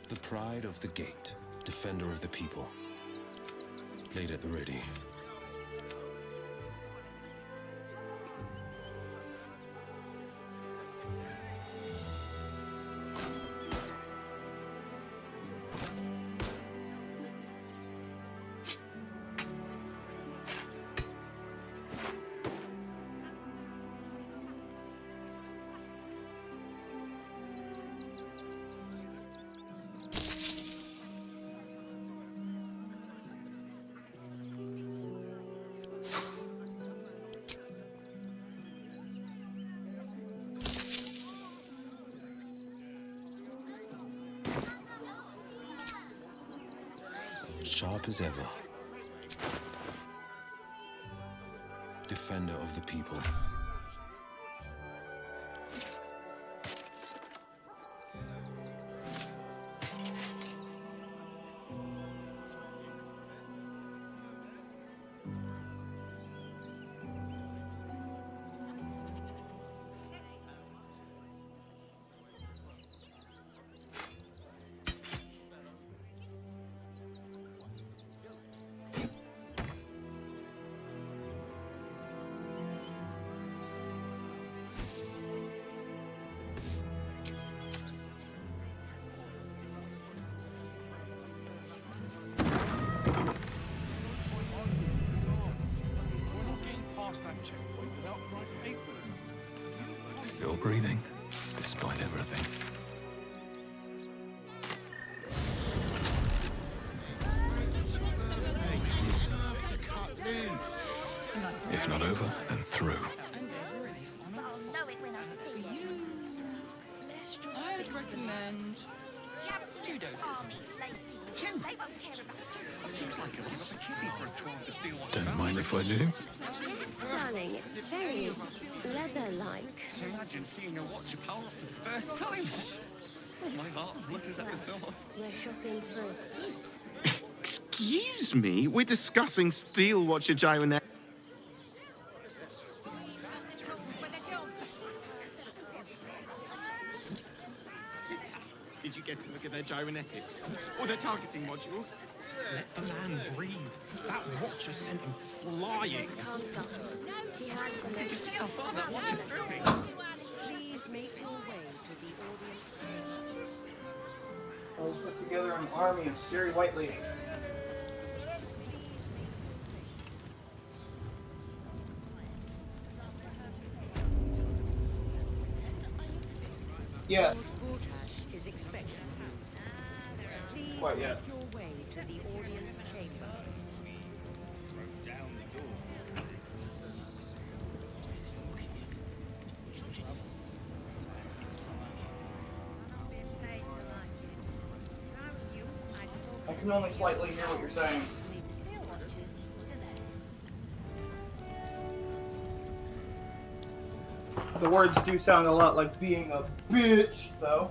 S2: The pride of the gate, defender of the people. Blade at the ready. Sharp as ever. Defender of the people.
S21: Still breathing, despite everything. If not over, then through.
S17: I'd recommend 2 doses.
S7: Seems like a lot of a kiddie for a 12 to steal one.
S21: Don't mind if I do.
S22: Yes, darling, it's very leather-like.
S7: Imagine seeing a watch of power for the first time. My heart flutters at the thought.
S22: We're shopping for a suit.
S9: Excuse me? We're discussing steel watch a gyronet. Did you get a look at their gyrometics? Or their targeting modules?
S7: Let the man breathe. That watch has sent him flying.
S22: Calms guns. She has the
S7: Did you see how far that watch is through me?
S22: Please make your way to the audience chamber.
S1: I'll put together an army of scary white ladies. Yeah.
S14: Lord Gortash is expecting you. Please
S1: Quite
S14: make
S1: yet.
S14: your way to the audience chambers.
S1: I can only slightly hear what you're saying. The words do sound a lot like being a bitch, though.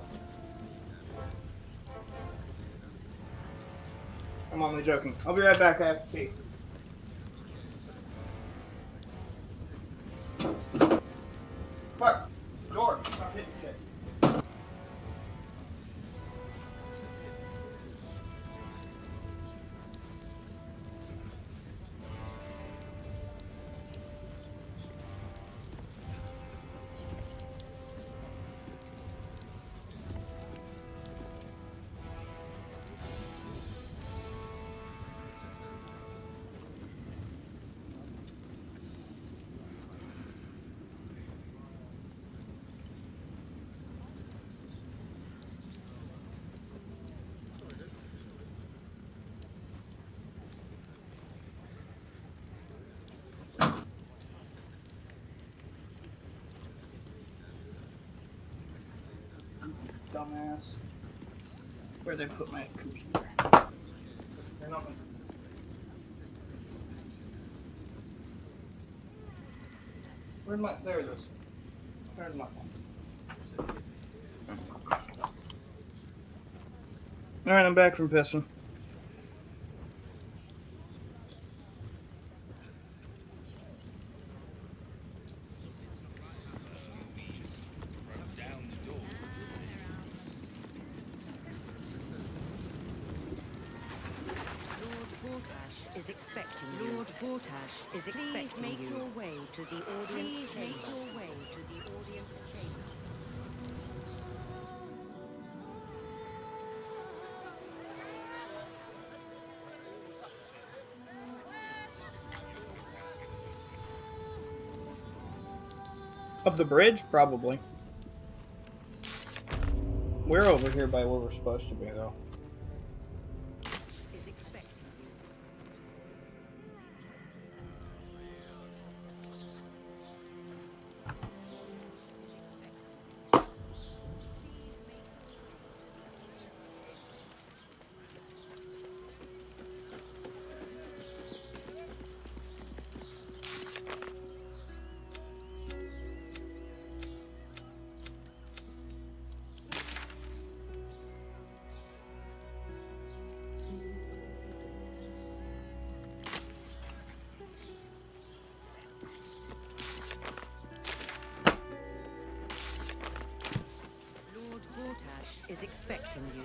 S1: I'm only joking. I'll be right back after tea. Fuck! Door! Stop hitting shit. Dumbass. Where'd they put my computer? They're not. Where'd my? There it is. There's my phone. Alright, I'm back from pissing.
S22: expecting you. Lord Gortash is expecting you. Please make your way to the audience chamber. Please make your way to the audience chamber.
S1: Of the bridge? Probably. We're over here by where we're supposed to be, though.
S22: Is expecting you. Is expecting you.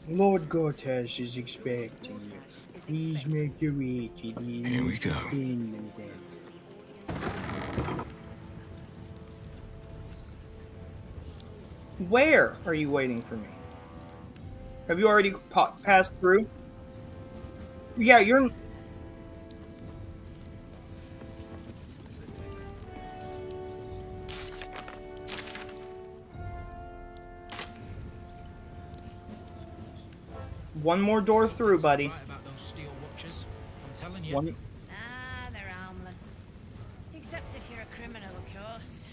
S1: Lord Gortash is expecting you. Please make your way to the
S21: Here we go.
S1: Where are you waiting for me? Have you already passed through? Yeah, you're... One more door through, buddy.
S2: About those steel watchers. I'm telling you.
S1: One...
S3: Ah, they're harmless. Except if you're a criminal, of course.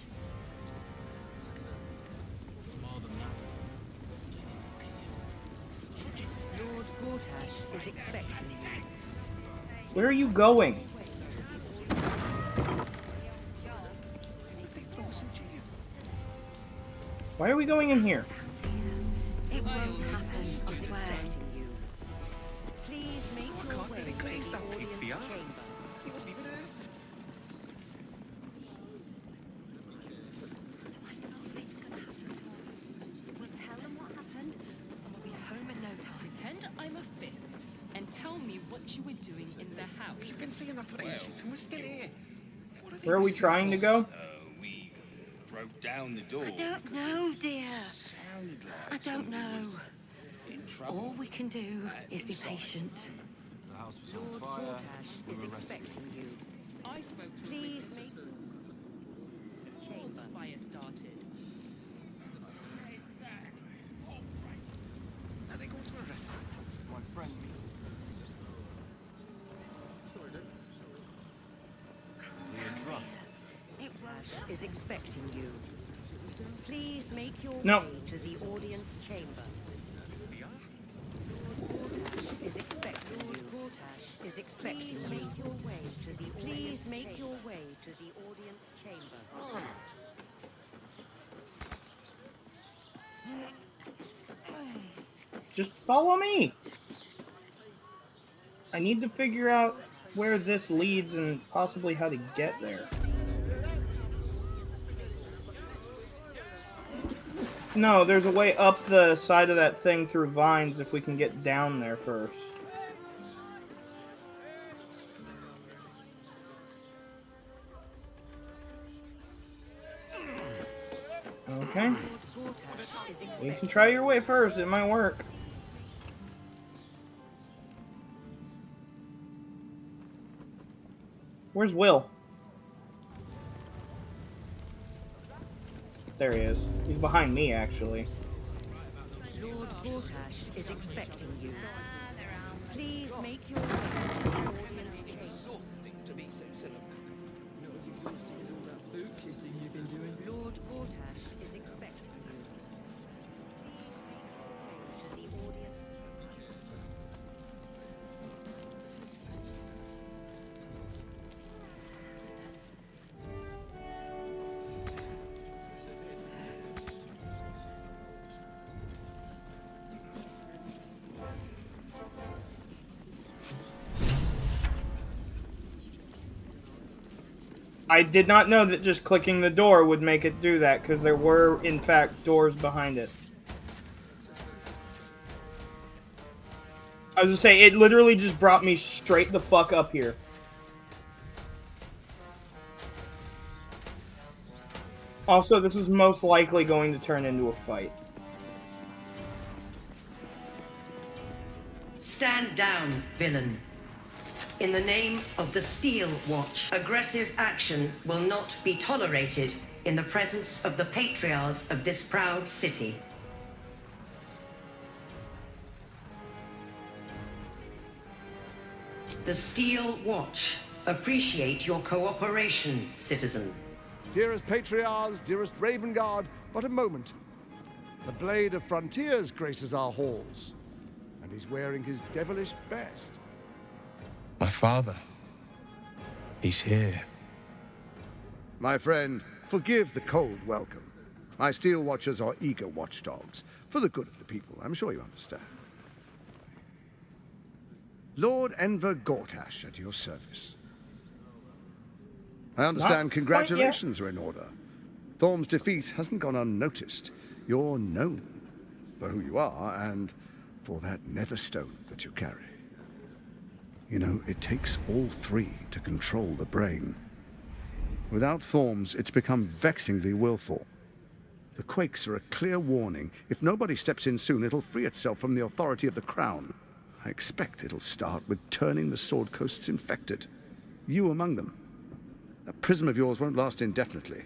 S2: It's more than that.
S22: Lord Gortash is expecting you.
S1: Where are you going? Why are we going in here?
S22: It won't happen, I swear. Please make your way to the audience chamber.
S9: He wasn't even hurt.
S17: We'll tell them what happened, and we'll be home in no time. Pretend I'm a fist, and tell me what you were doing in the house.
S9: We've been seeing that for ages, and we're still here.
S1: Where are we trying to go?
S12: We broke down the door.
S18: I don't know, dear. I don't know. All we can do is be patient.
S2: The house was
S22: Lord Gortash is expecting you.
S17: I spoke to
S22: Please make
S17: the fire started.
S9: Are they going to arrest him?
S2: My friend.
S22: Gortash is expecting you. Please make your
S1: No.
S22: way to the audience chamber. Gortash is expecting you. Gortash is expecting you. Please make your way to the Please make your way to the audience chamber.
S1: Just follow me. I need to figure out where this leads and possibly how to get there. No, there's a way up the side of that thing through vines if we can get down there first. Okay. You can try your way first, it might work. Where's Will? There he is. He's behind me, actually.
S22: Lord Gortash is expecting you. Please make your way to the audience chamber.
S2: To be so silly. You know what's exhausting is all that boot kissing you've been doing.
S22: Lord Gortash is expecting you. Please make your way to the audience.
S1: I did not know that just clicking the door would make it do that, because there were, in fact, doors behind it. I was gonna say, it literally just brought me straight the fuck up here. Also, this is most likely going to turn into a fight.
S14: Stand down, villain. In the name of the Steel Watch, aggressive action will not be tolerated in the presence of the patriarchs of this proud city. The Steel Watch appreciate your cooperation, citizen.
S8: Dearest Patriarchs, dearest Raven Guard, but a moment. The Blade of Frontiers graces our halls, and he's wearing his devilish best.
S21: My father. He's here.
S8: My friend, forgive the cold welcome. My Steel Watchers are eager watchdogs, for the good of the people, I'm sure you understand. Lord Enver Gortash at your service. I understand congratulations are in order. Thorm's defeat hasn't gone unnoticed. You're known for who you are and for that netherstone that you carry. You know, it takes all three to control the brain. Without Thorm's, it's become vexingly willful. The quakes are a clear warning. If nobody steps in soon, it'll free itself from the authority of the crown. I expect it'll start with turning the Sword Coasts infected. You among them. That prism of yours won't last indefinitely.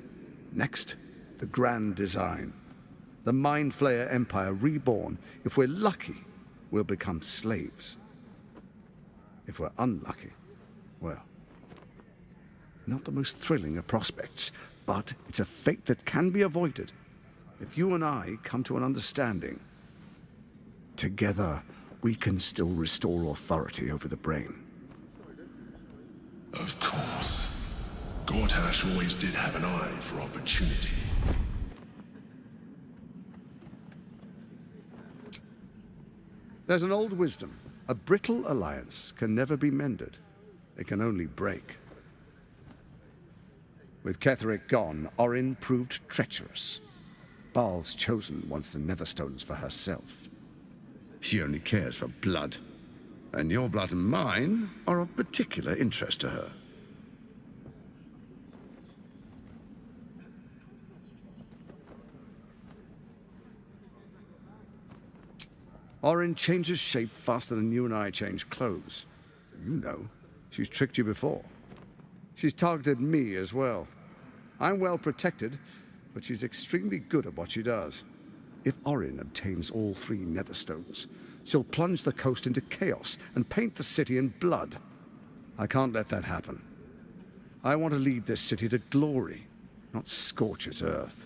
S8: Next, the grand design. The Mind Flayer Empire reborn. If we're lucky, we'll become slaves. If we're unlucky, well, not the most thrilling of prospects, but it's a fate that can be avoided if you and I come to an understanding. Together, we can still restore authority over the brain.
S16: Of course. Gortash always did have an eye for opportunity.
S8: There's an old wisdom. A brittle alliance can never be mended. It can only break. With Ketheric gone, Orin proved treacherous. Baal's chosen wants the Netherstones for herself. She only cares for blood. And your blood and mine are of particular interest to her. Orin changes shape faster than you and I change clothes. You know, she's tricked you before. She's targeted me as well. I'm well protected, but she's extremely good at what she does. If Orin obtains all three Netherstones, she'll plunge the coast into chaos and paint the city in blood. I can't let that happen. I want to lead this city to glory, not scorch its earth.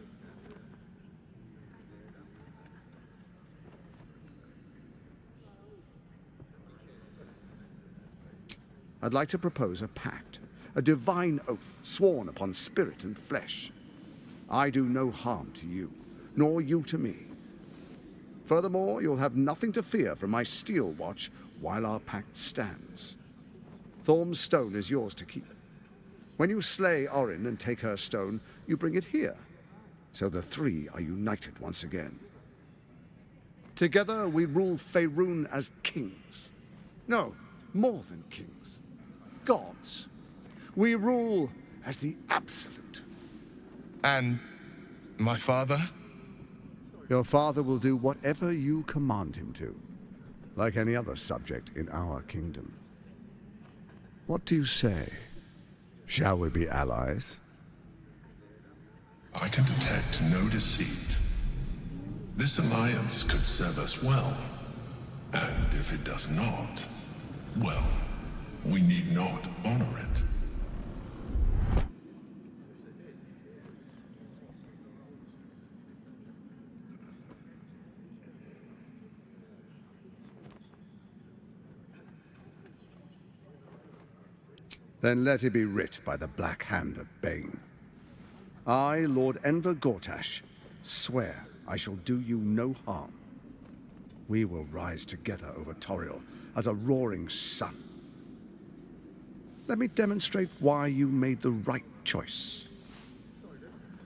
S8: I'd like to propose a pact, a divine oath sworn upon spirit and flesh. I do no harm to you, nor you to me. Furthermore, you'll have nothing to fear from my Steel Watch while our pact stands. Thorm's stone is yours to keep. When you slay Orin and take her stone, you bring it here, so the three are united once again. Together we rule Faerun as kings. No, more than kings. Gods. We rule as the absolute.
S21: And my father?
S8: Your father will do whatever you command him to, like any other subject in our kingdom. What do you say? Shall we be allies?
S16: I can detect no deceit. This alliance could serve us well. And if it does not, well, we need not honor it.
S8: Then let it be writ by the black hand of Bane. I, Lord Enver Gortash, swear I shall do you no harm. We will rise together over Toriel as a roaring sun. Let me demonstrate why you made the right choice.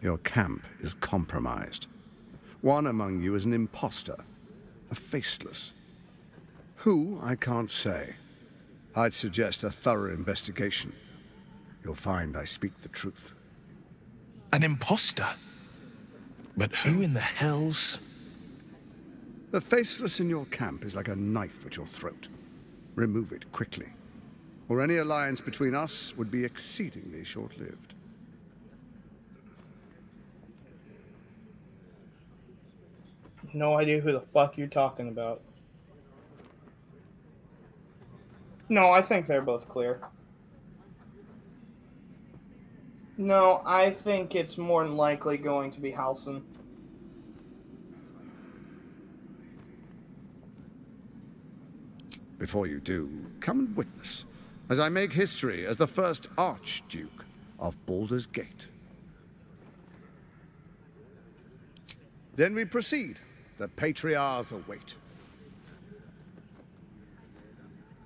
S8: Your camp is compromised. One among you is an imposter, a faceless. Who, I can't say. I'd suggest a thorough investigation. You'll find I speak the truth.
S21: An imposter? But who in the hell's...
S8: The faceless in your camp is like a knife at your throat. Remove it quickly, or any alliance between us would be exceedingly short-lived.
S1: No idea who the fuck you're talking about. No, I think they're both clear. No, I think it's more than likely going to be Halsin.
S8: Before you do, come and witness, as I make history as the first Archduke of Baldur's Gate. Then we proceed. The patriarchs await.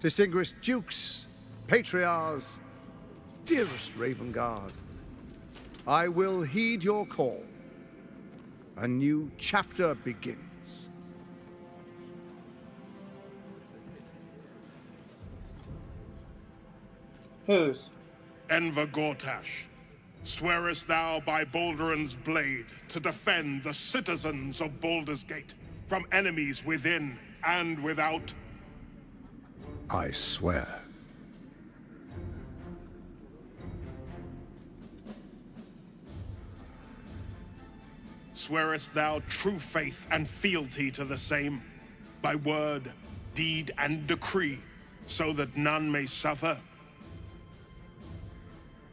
S8: Distinguished dukes, patriarchs, dearest Ravengard, I will heed your call. A new chapter begins.
S1: Whose?
S5: Enver Gortash, swearest thou by Balduran's blade to defend the citizens of Baldur's Gate from enemies within and without?
S8: I swear.
S5: Swearest thou true faith and fealty to the same, by word, deed, and decree, so that none may suffer?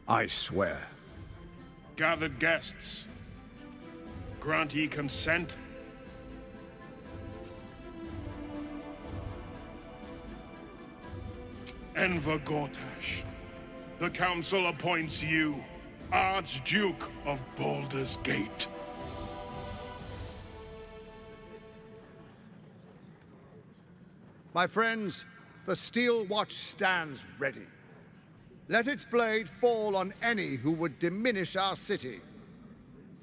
S8: I swear.
S5: Gathered guests, grant ye consent? Enver Gortash, the council appoints you Archduke of Baldur's Gate.
S8: My friends, the steel watch stands ready. Let its blade fall on any who would diminish our city.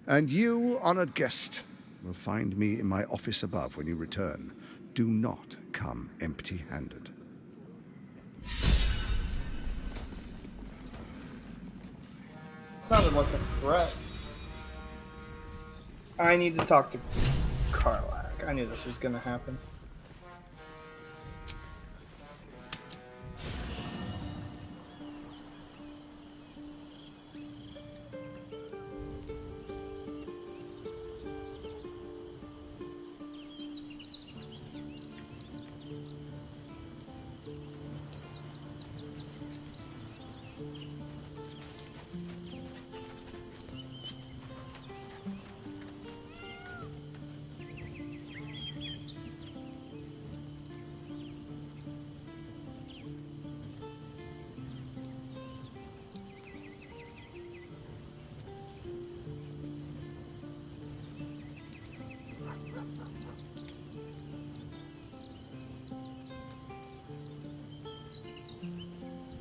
S8: And you, honored guest, will find me in my office above when you return. Do not come empty-handed.
S1: Sounded like a threat. I need to talk to Karlach. I knew this was gonna happen.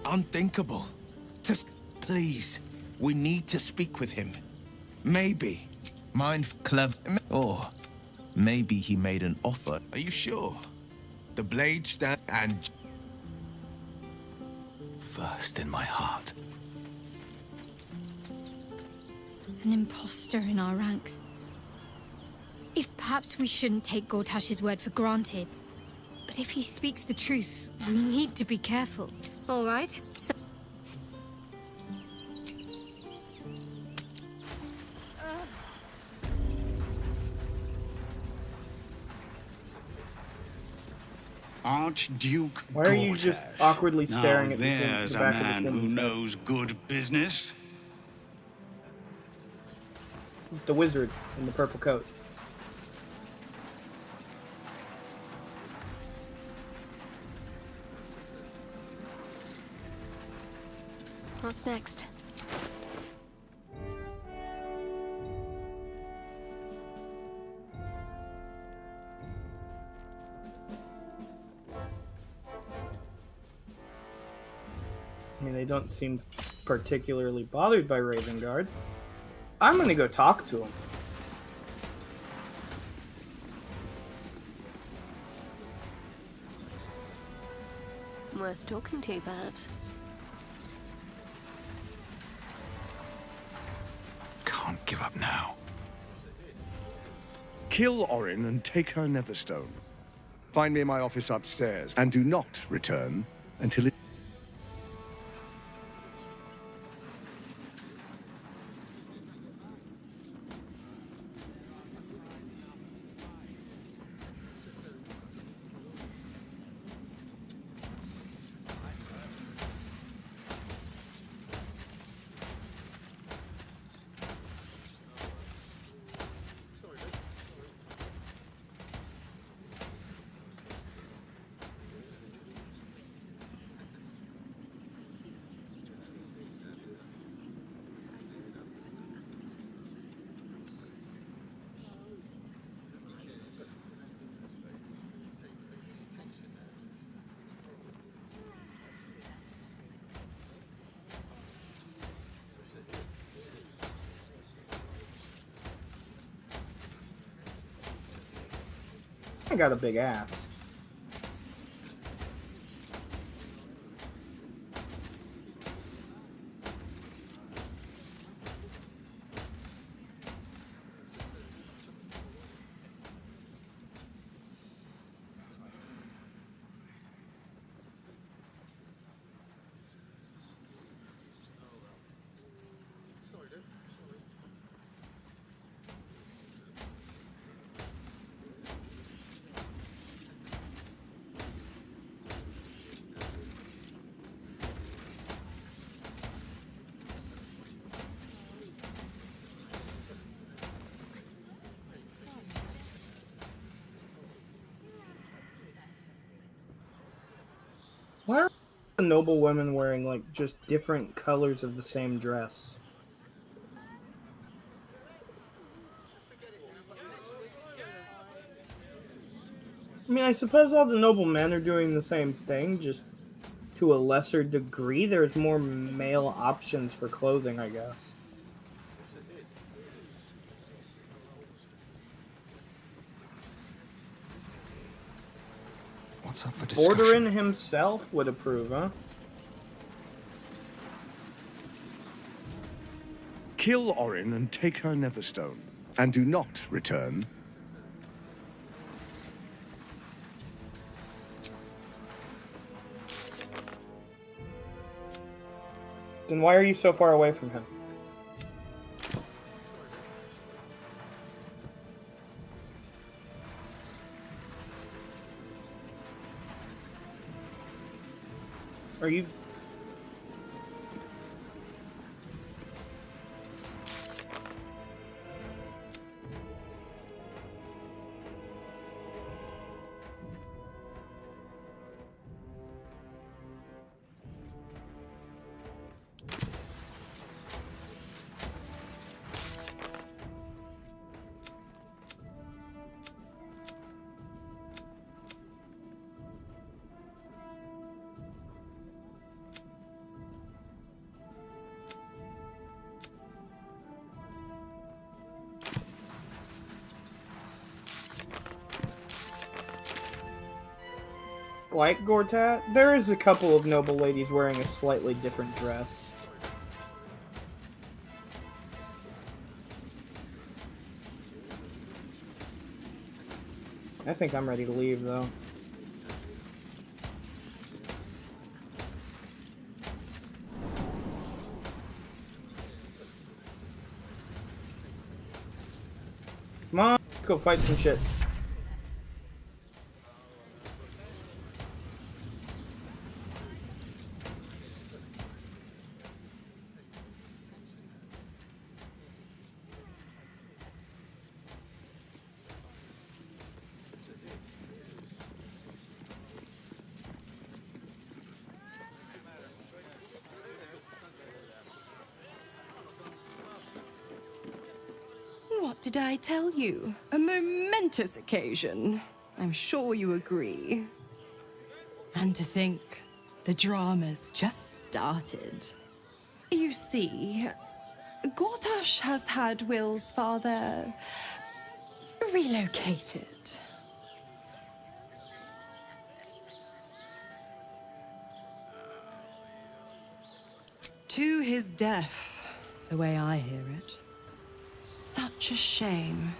S21: Unthinkable. Just please, we need to speak with him. Maybe. Mind clever. Or maybe he made an offer. Are you sure? The blade stand and first in my heart.
S4: An imposter in our ranks. If perhaps we shouldn't take Gortash's word for granted. But if he speaks the truth, we need to be careful. All right? So
S6: Archduke
S1: Why are you just
S6: Gortash.
S1: awkwardly staring
S6: now
S1: at the
S6: there's a
S1: back of
S6: man
S1: this
S6: who
S1: woman's head?
S6: knows good business.
S1: The wizard in the purple coat.
S13: What's next?
S1: I mean, they don't seem particularly bothered by Ravengard. I'm gonna go talk to him.
S13: Worth talking to, perhaps.
S6: Can't give up now.
S8: Kill Orin and take her Netherstone. Find me in my office upstairs, and do not return until it...
S1: I got a big ass. Why are the noble women wearing, like, just different colors of the same dress? I mean, I suppose all the noble men are doing the same thing, just to a lesser degree. There's more male options for clothing, I guess.
S6: What's up for discussion?
S1: Borderin himself would approve, huh?
S8: Kill Orin and take her Netherstone, and do not return.
S1: Then why are you so far away from him? Are you... like Gortat? There is a couple of noble ladies wearing a slightly different dress. I think I'm ready to leave, though. Come on, let's go fight some shit.
S18: What did I tell you? A momentous occasion. I'm sure you agree. And to think, the drama's just started. You see, Gortash has had Will's father relocated. To his death, the way I hear it. Such a shame.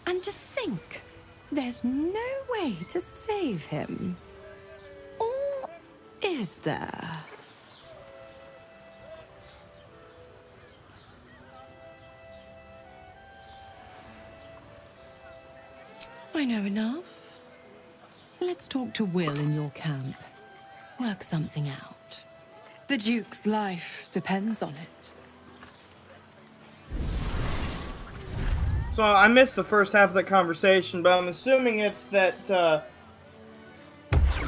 S18: And to think there's no way to save him. Or is there? I know enough. Let's talk to Will in your camp. Work something out. The Duke's life depends on it.
S1: So I missed the first half of the conversation, but I'm assuming it's that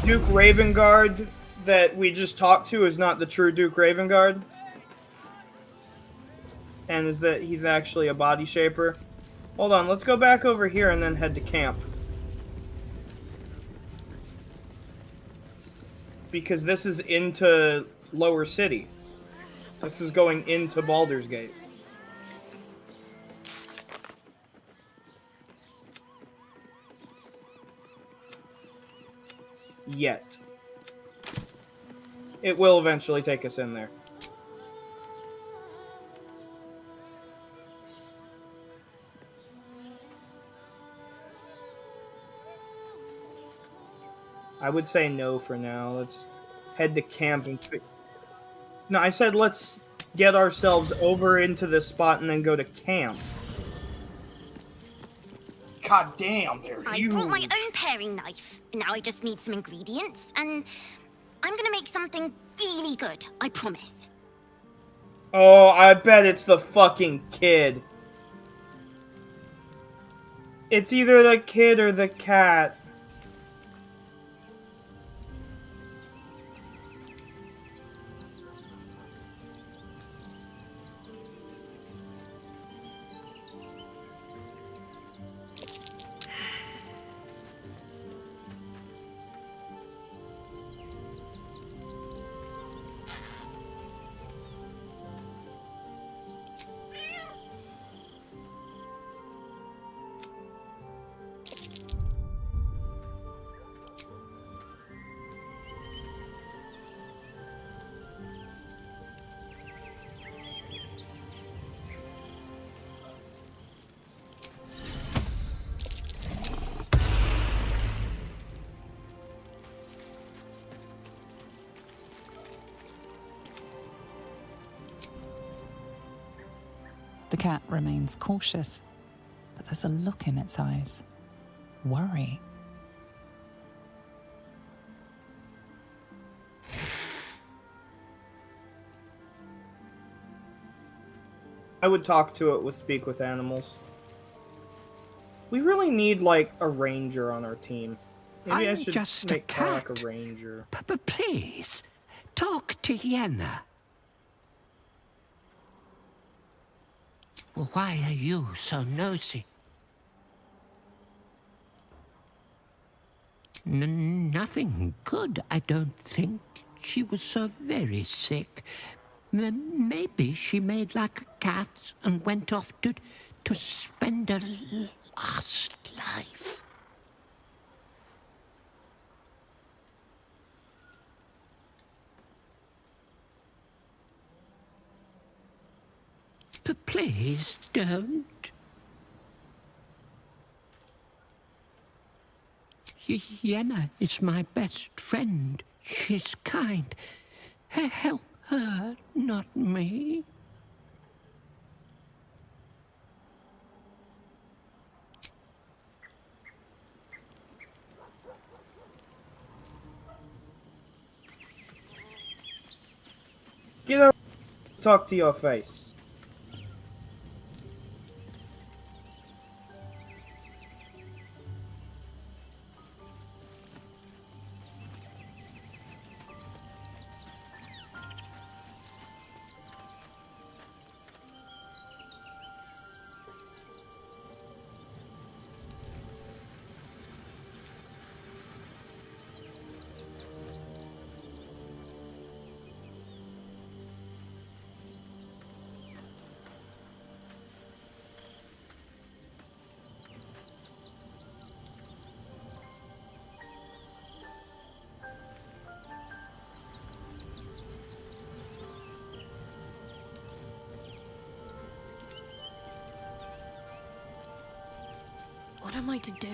S1: Duke Ravengard that we just talked to is not the true Duke Ravengard. And is that he's actually a body shaper. Hold on, let's go back over here and then head to camp. Because this is into Lower City. This is going into Baldur's Gate. Yet. It will eventually take us in there. I would say no for now. Let's head to camp and... No, I said let's get ourselves over into this spot and then go to camp. God damn, they're huge.
S11: I brought my own paring knife. Now I just need some ingredients, and I'm gonna make something really good, I promise.
S1: Oh, I bet it's the fucking kid. It's either the kid or the cat.
S15: The cat remains cautious, but there's a look in its eyes. Worry.
S1: I would talk to it with Speak with Animals. We really need, like, a ranger on our team. Maybe I
S19: I'm
S1: should
S19: just
S1: make
S19: a
S1: Karlach
S19: cat.
S1: a ranger.
S19: But please, talk to Yenna.
S23: Well, why are you so nosy?
S19: Nothing good, I don't think. She was so very sick. Maybe she made like a cat and went off to spend her last life. But please don't. Yenna is my best friend. She's kind. Help her, not me.
S1: Get up. Talk to your face.
S13: am I to do?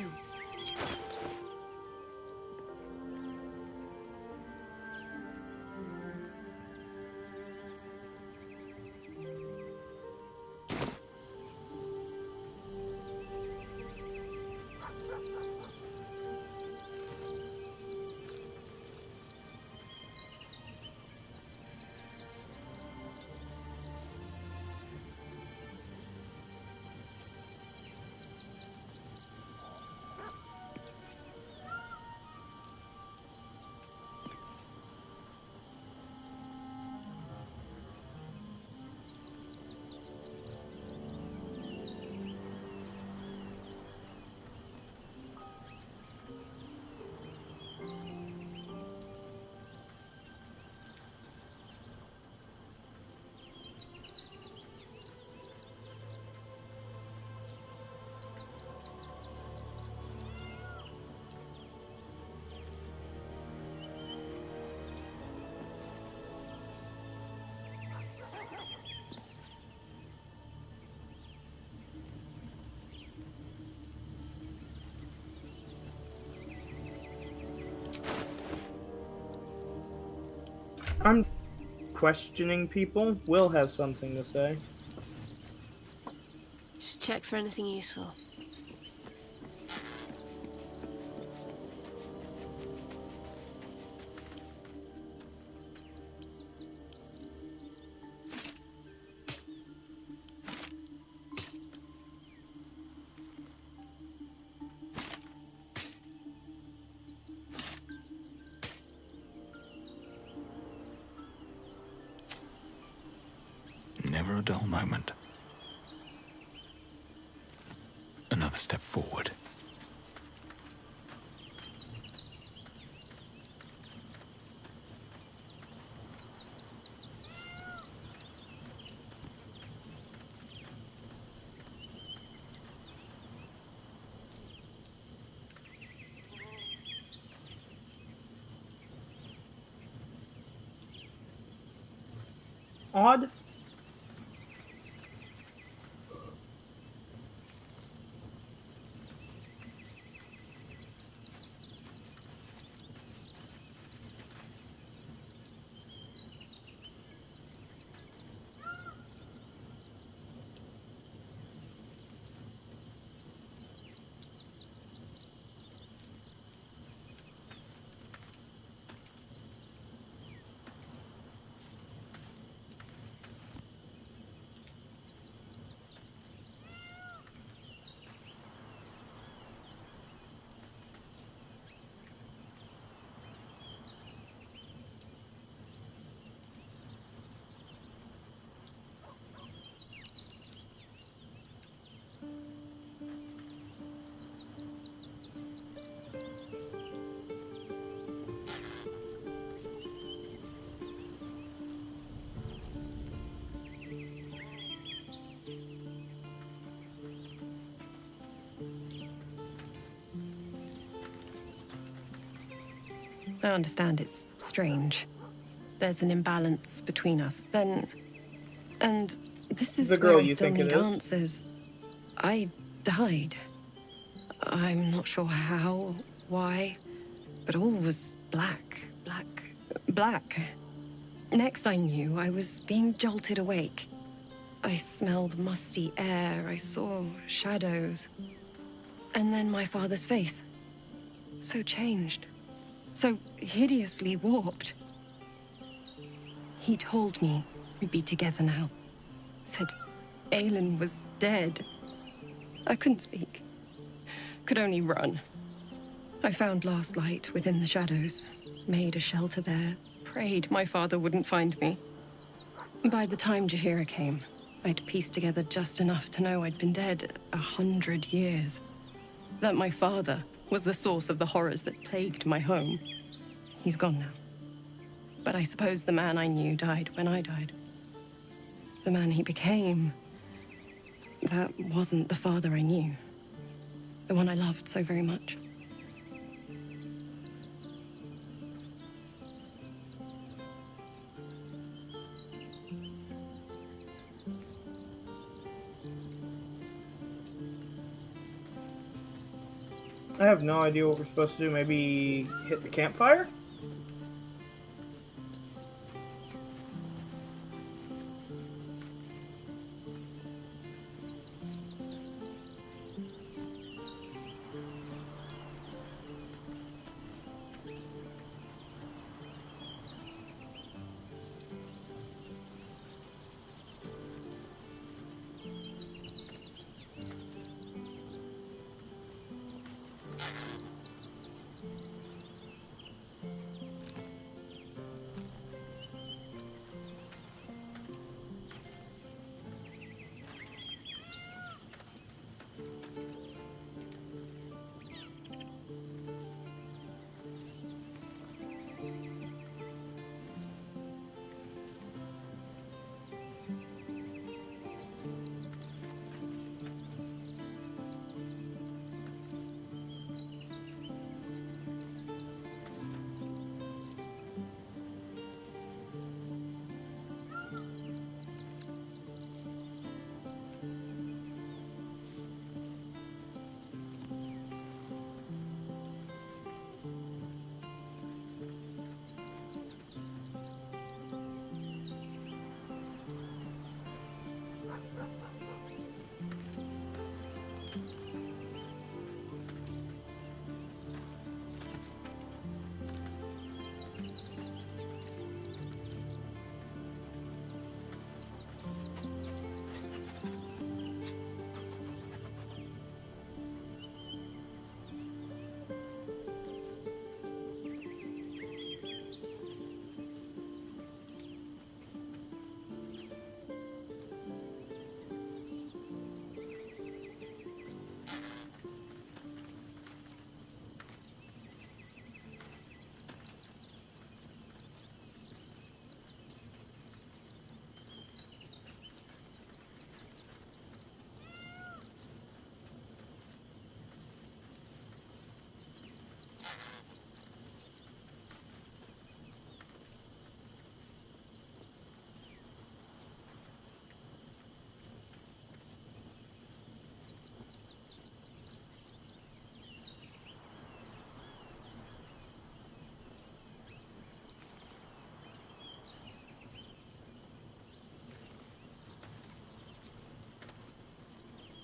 S1: I'm questioning people. Will has something to say.
S13: Just check for anything useful.
S6: Never a dull moment. Another step forward.
S1: Odd.
S18: I understand it's strange. There's an imbalance between us. And this is
S1: The
S18: where
S1: girl
S18: I
S1: you
S18: still
S1: think it
S18: need
S1: is?
S18: answers. I died. I'm not sure how, why, but all was black. Next I knew, I was being jolted awake. I smelled musty air, I saw shadows. And then my father's face. So changed. So hideously warped. He told me we'd be together now. Said Aelin was dead. I couldn't speak. Could only run. I found last light within the shadows. Made a shelter there. Prayed my father wouldn't find me. By the time Jaheira came, I'd pieced together just enough to know I'd been dead 100 years. That my father was the source of the horrors that plagued my home. He's gone now. But I suppose the man I knew died when I died. The man he became, that wasn't the father I knew. The one I loved so very much.
S1: I have no idea what we're supposed to do. Maybe hit the campfire?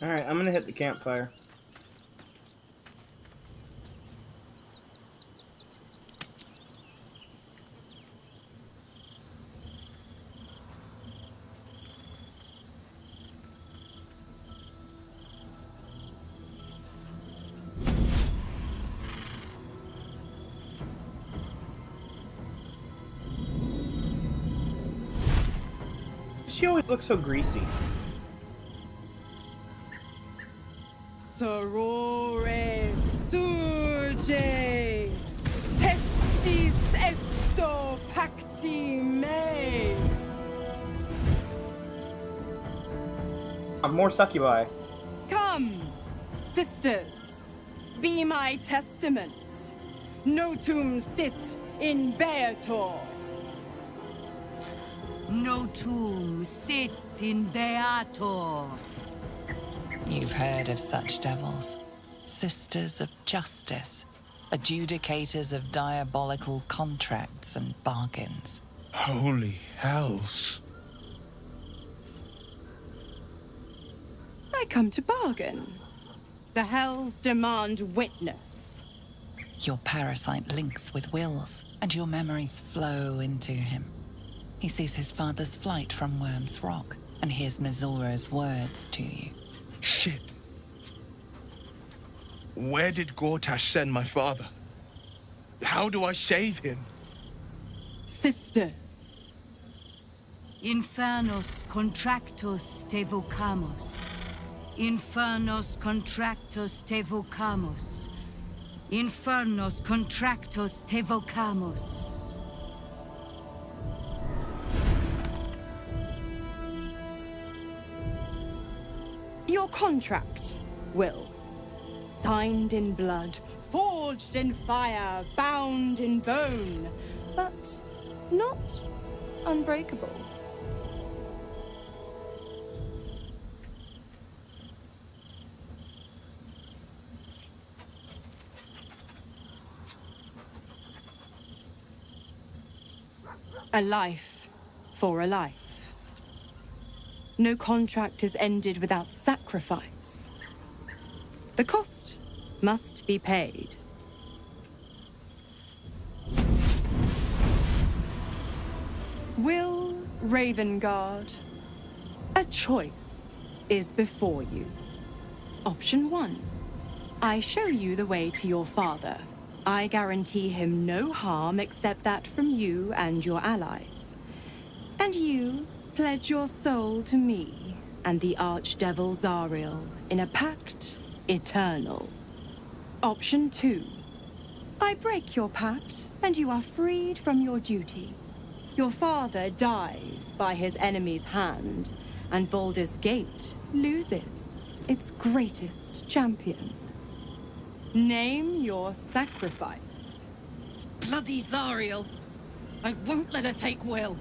S1: Alright, I'm gonna hit the campfire. She always looks so greasy.
S18: Sorore surge, testis esto pacti me.
S1: More succubi.
S18: Come, sisters, be my testament. Notum sit in Beator.
S7: Notum sit in Beator.
S15: You've heard of such devils. Sisters of justice. Adjudicators of diabolical contracts and bargains.
S21: Holy hells.
S18: I come to bargain. The hells demand witness.
S15: Your parasite links with Will's, and your memories flow into him. He sees his father's flight from Worm's Rock, and hears Missoura's words to you.
S21: Shit. Where did Gortash send my father? How do I save him?
S18: Sisters.
S7: Infernos contractos te vocamos. Infernos contractos te vocamos. Infernos contractos te vocamos.
S18: Your contract, Will. Signed in blood, forged in fire, bound in bone, but not unbreakable. A life for a life. No contract is ended without sacrifice. The cost must be paid. Will Ravengard, a choice is before you. Option 1. I show you the way to your father. I guarantee him no harm except that from you and your allies. And you pledge your soul to me and the Archdevil Zariel in a pact eternal. Option 2. I break your pact and you are freed from your duty. Your father dies by his enemy's hand, and Baldur's Gate loses its greatest champion. Name your sacrifice.
S3: Bloody Zariel! I won't let her take Will.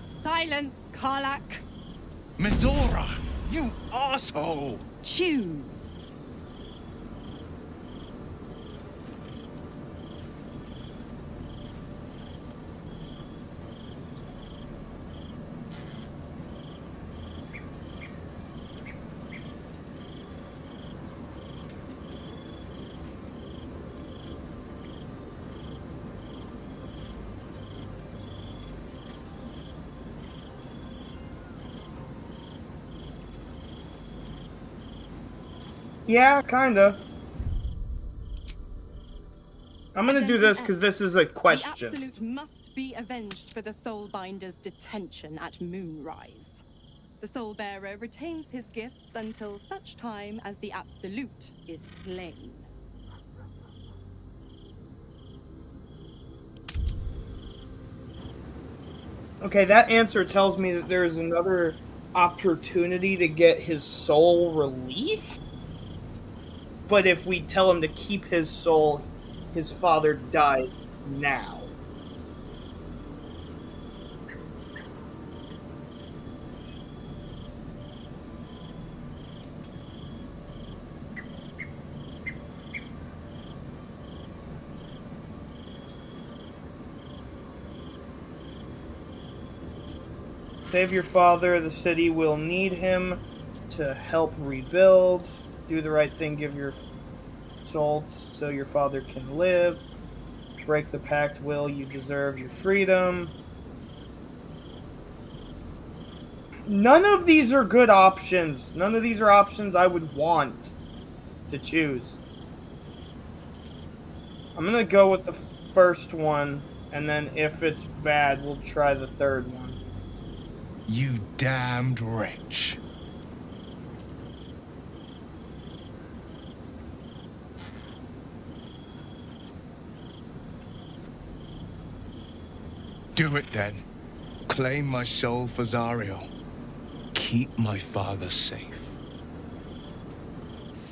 S18: Silence, Karlak.
S21: Mizora, you asshole!
S18: Choose.
S1: Yeah, kinda. I'm gonna do this because this is a question.
S18: The Absolute must be avenged for the Soulbinder's detention at Moonrise. The Soulbearer retains his gifts until such time as the Absolute is slain.
S1: Okay, that answer tells me that there is another opportunity to get his soul released. But if we tell him to keep his soul, his father dies now. Save your father, the city will need him to help rebuild. Do the right thing, give your soul so your father can live. Break the pact, Will, you deserve your freedom. None of these are good options. None of these are options I would want to choose. I'm gonna go with the first one, and then if it's bad, we'll try the third one.
S21: You damned wretch. Do it then. Claim my soul for Zariel. Keep my father safe.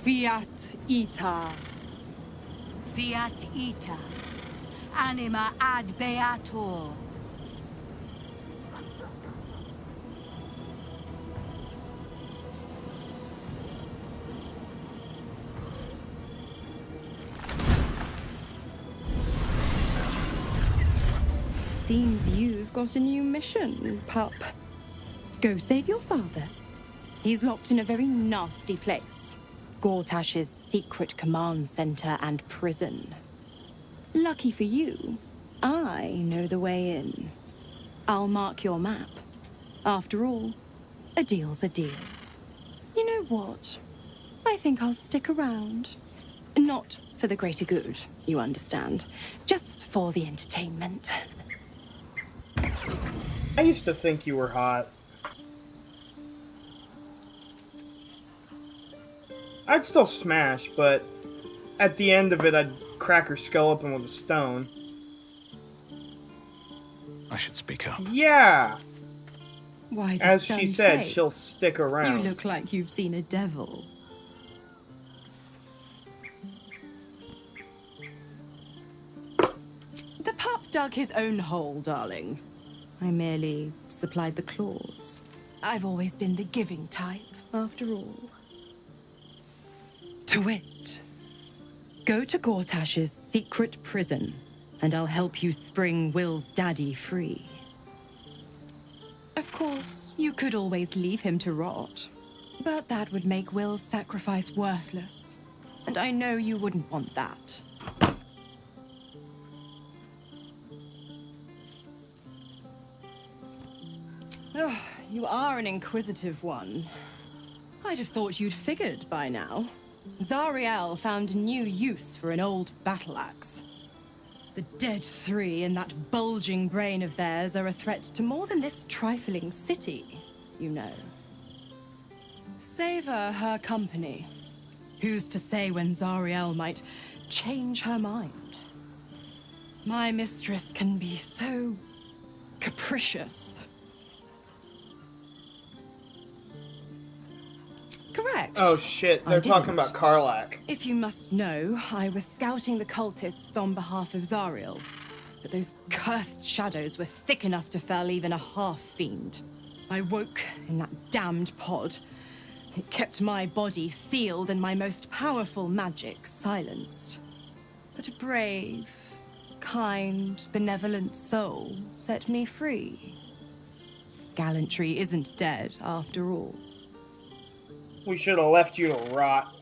S18: Fiat Ita.
S7: Fiat Ita. Anima ad beator.
S18: Seems you've got a new mission, pup. Go save your father. He's locked in a very nasty place. Gortash's secret command center and prison. Lucky for you, I know the way in. I'll mark your map. After all, a deal's a deal. You know what? I think I'll stick around. Not for the greater good, you understand. Just for the entertainment.
S1: I used to think you were hot. I'd still smash, but at the end of it, I'd crack her skull open with a stone.
S6: I should speak up.
S1: Yeah!
S18: Why, the
S1: as she
S18: stone
S1: said,
S18: face?
S1: she'll stick around.
S18: You look like you've seen a devil. The pup dug his own hole, darling. I merely supplied the claws. I've always been the giving type, after all. To wit, go to Gortash's secret prison, and I'll help you spring Will's daddy free. Of course, you could always leave him to rot. But that would make Will's sacrifice worthless. And I know you wouldn't want that. Ugh, you are an inquisitive one. I'd have thought you'd figured by now. Zariel found new use for an old battle axe. The dead three and that bulging brain of theirs are a threat to more than this trifling city, you know. Savor her company. Who's to say when Zariel might change her mind? My mistress can be so capricious. Correct.
S1: Oh shit, they're talking about Karlach.
S18: If you must know, I was scouting the cultists on behalf of Zariel. But those cursed shadows were thick enough to fell even a half-fiend. I woke in that damned pod. It kept my body sealed and my most powerful magic silenced. But a brave, kind, benevolent soul set me free. Gallantry isn't dead, after all.
S1: We should have left you to rot.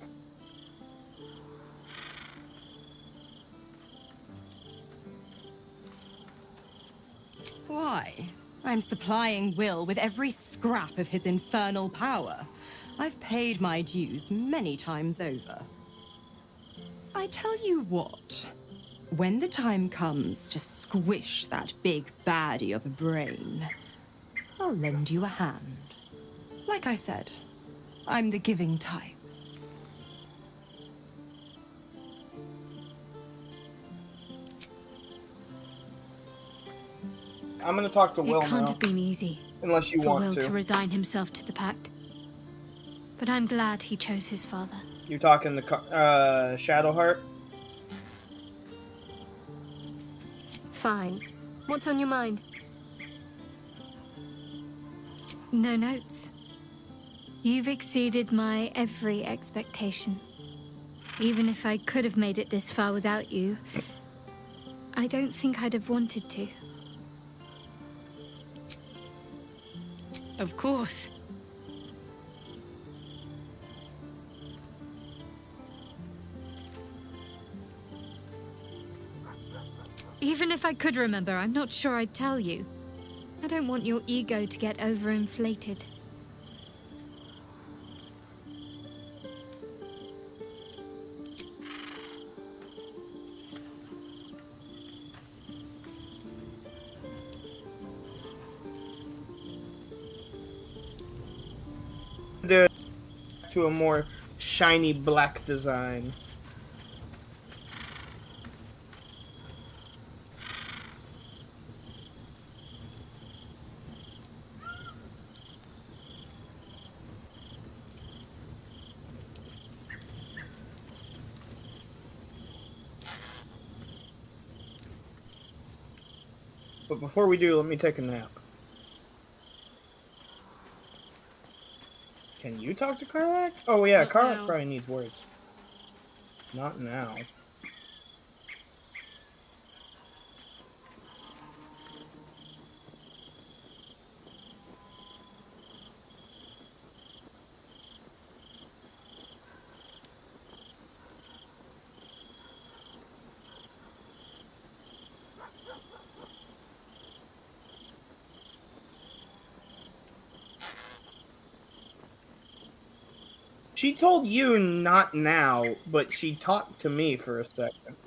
S18: Why? I'm supplying Will with every scrap of his infernal power. I've paid my dues many times over. I tell you what, when the time comes to squish that big baddie of a brain, I'll lend you a hand. Like I said, I'm the giving type.
S1: I'm gonna talk to Will now.
S4: It can't have been easy.
S1: Unless you
S4: for
S1: want
S4: Will
S1: to.
S4: to resign himself to the pact. But I'm glad he chose his father.
S1: You're talking to Shadowheart?
S10: Fine. What's on your mind?
S4: No notes. You've exceeded my every expectation. Even if I could have made it this far without you, I don't think I'd have wanted to. Of course. Even if I could remember, I'm not sure I'd tell you. I don't want your ego to get overinflated.
S1: To a more shiny black design. But before we do, let me take a nap. Can you talk to Karlach? Oh yeah, Karlach probably needs words. Not now. She told you not now, but she talked to me for a second.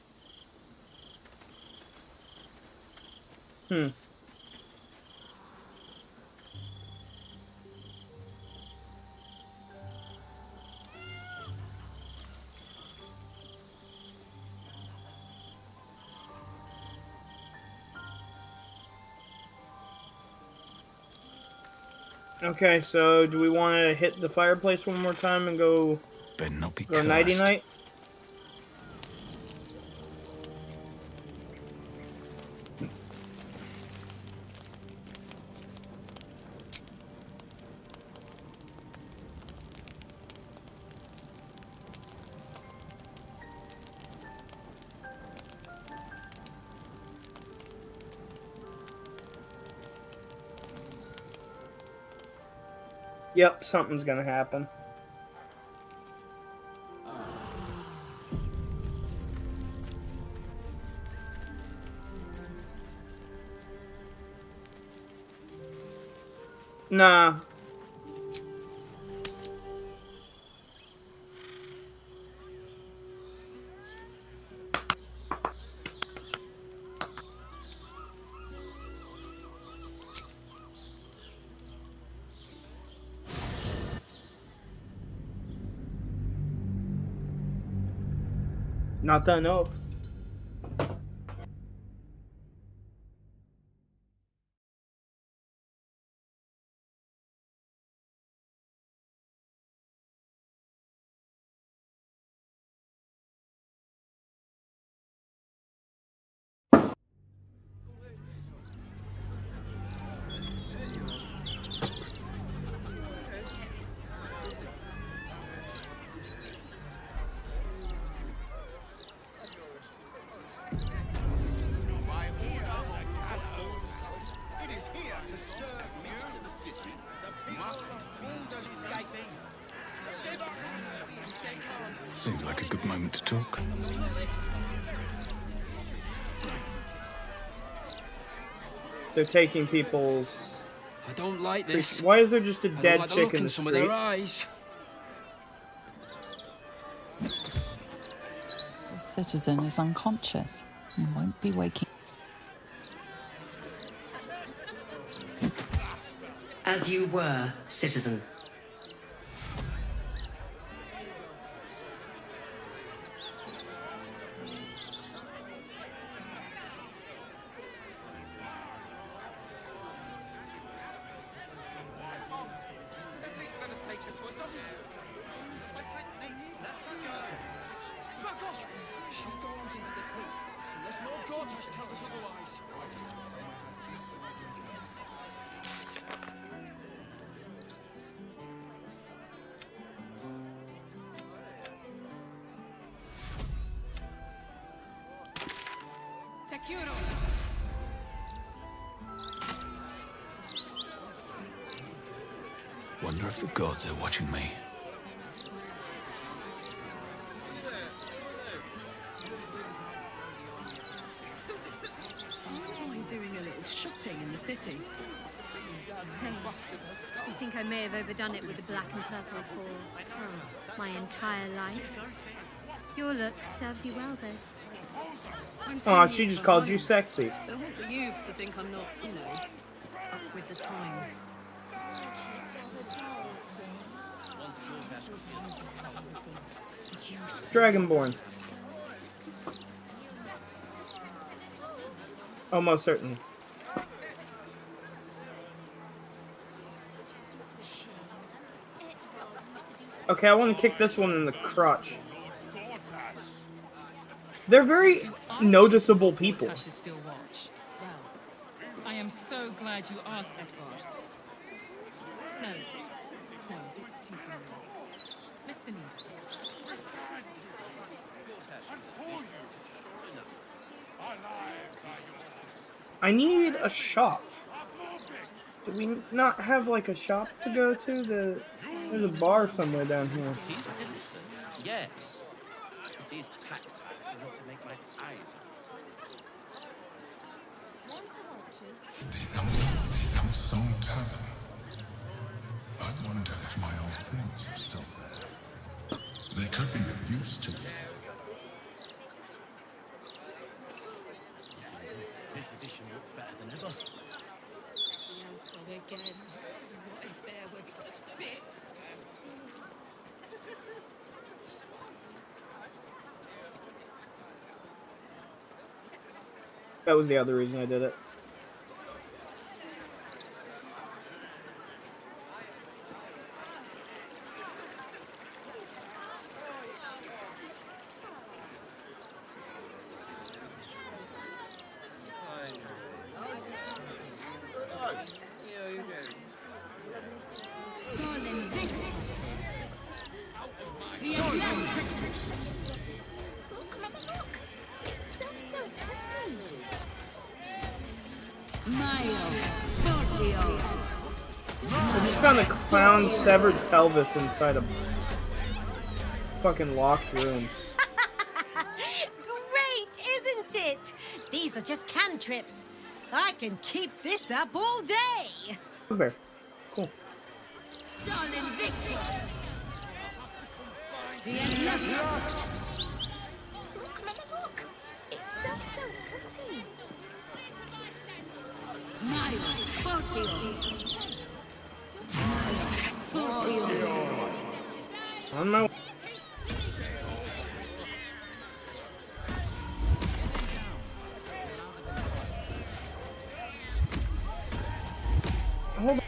S1: Okay, so do we want to hit the fireplace one more time and go?
S6: Better not be
S1: go nighty night. Yep, something's gonna happen. Nah. Not that I know of.
S6: Seems like a good moment to talk.
S1: They're taking people's...
S12: I don't like this.
S1: Why is there just a dead
S12: like
S1: chick in the
S12: some
S1: street?
S12: of their eyes.
S15: The citizen is unconscious and won't be waking.
S14: As you were, citizen.
S6: Wonder if the gods are watching me.
S17: Mind doing a little shopping in the city?
S4: I think I may have overdone it with the black and purple for my entire life. Your look serves you well, though.
S1: Oh, she just called you sexy.
S17: Don't want the youths to think I'm not, you know, up with the times.
S1: Dragonborn. Almost certain. Okay, I want to kick this one in the crotch. They're very noticeable people.
S3: I am so glad you asked, Edvard. No, it's too far. Mr. Need.
S1: I need a shop. Do we not have like a shop to go to? There's a bar somewhere down here.
S20: Yes. These tax hacks will have to make my eyes
S16: The Elmsong Tavern. I wonder if my old things are still there. They could be of use to me.
S12: This edition looks better than ever.
S3: Again. What is there with bits?
S1: That was the other reason I did it. I just found a clown's severed pelvis inside a fucking locked room.
S2: Great, isn't it? These are just cantrips. I can keep this up all day.
S1: Bear. Cool.
S2: Sol Invictus.
S11: Look, Mama, look. It's so pretty.
S1: On my way. Hold on.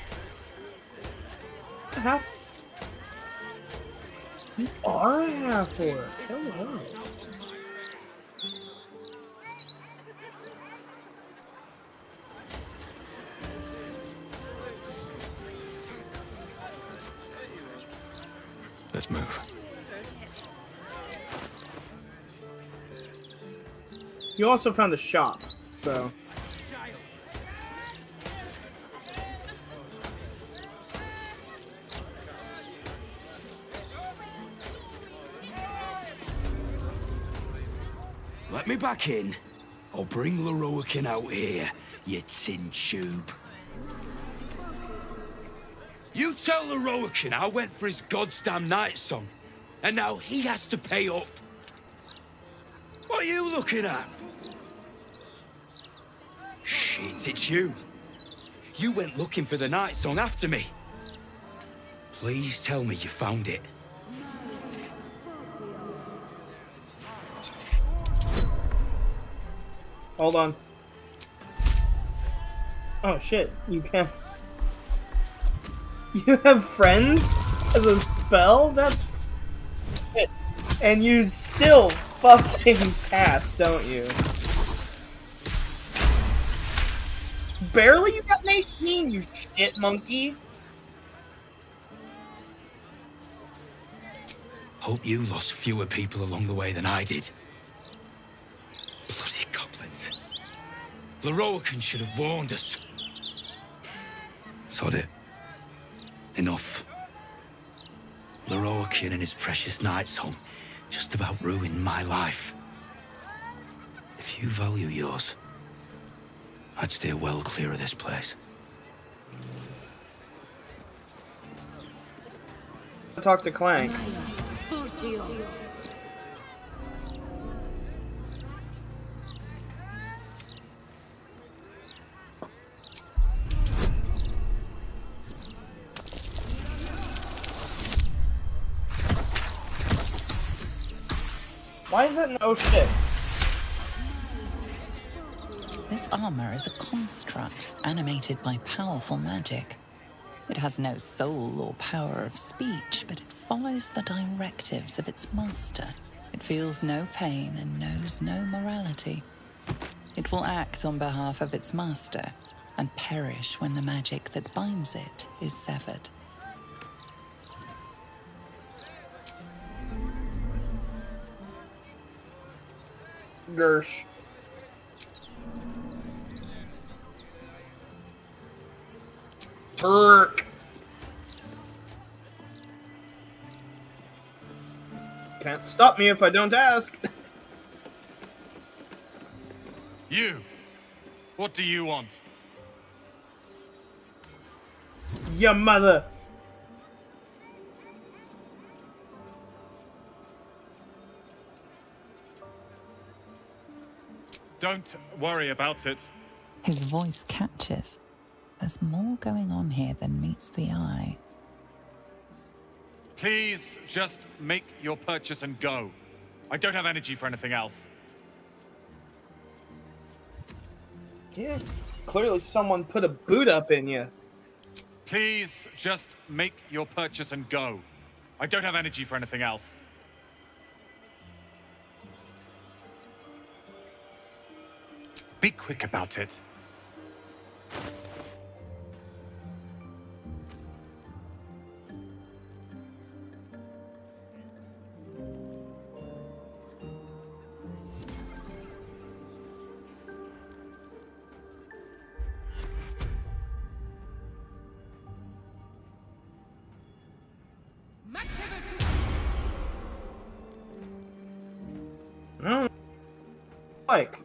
S1: Half. You are a half orc. Hello.
S6: Let's move.
S1: You also found a shop, so.
S9: Let me back in. I'll bring Leroican out here, you tin tube. You tell Leroican I went for his goddamn night song, and now he has to pay up. What are you looking at? Shit, it's you. You went looking for the night song after me. Please tell me you found it.
S1: Hold on. Oh shit, you can't. You have friends as a spell? That's shit. And you still fucking pass, don't you? Barely you got an 18, you shit monkey.
S9: Hope you lost fewer people along the way than I did. Bloody goblins. Leroican should have warned us. Sod it. Enough. Leroican and his precious night song just about ruined my life. If you value yours, I'd steer well clear of this place.
S1: Talk to Clank. Why is that no shit?
S15: This armor is a construct animated by powerful magic. It has no soul or power of speech, but it follows the directives of its master. It feels no pain and knows no morality. It will act on behalf of its master and perish when the magic that binds it is severed.
S1: Gersh. Turk. Can't stop me if I don't ask.
S22: You. What do you want?
S1: Your mother.
S22: Don't worry about it.
S15: His voice catches. There's more going on here than meets the eye.
S22: Please just make your purchase and go. I don't have energy for anything else.
S1: Yeah, clearly someone put a boot up in you.
S22: Please just make your purchase and go. I don't have energy for anything else. Be quick about it.
S1: like?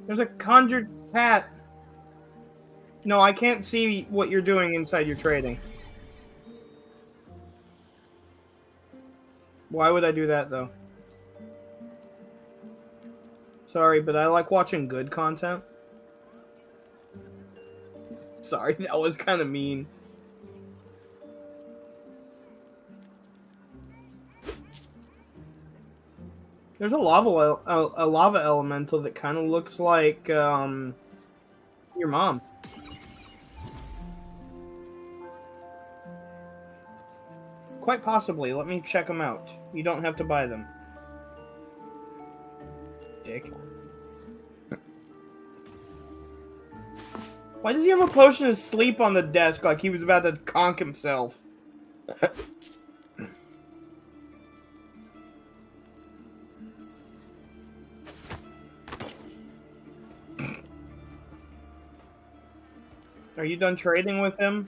S1: There's a conjured cat. No, I can't see what you're doing inside your trading. Why would I do that, though? Sorry, but I like watching good content. Sorry, that was kind of mean. There's a lava elemental that kind of looks like your mom. Quite possibly. Let me check them out. You don't have to buy them. Dick. Why does he have a potion of sleep on the desk like he was about to conk himself? Are you done trading with him?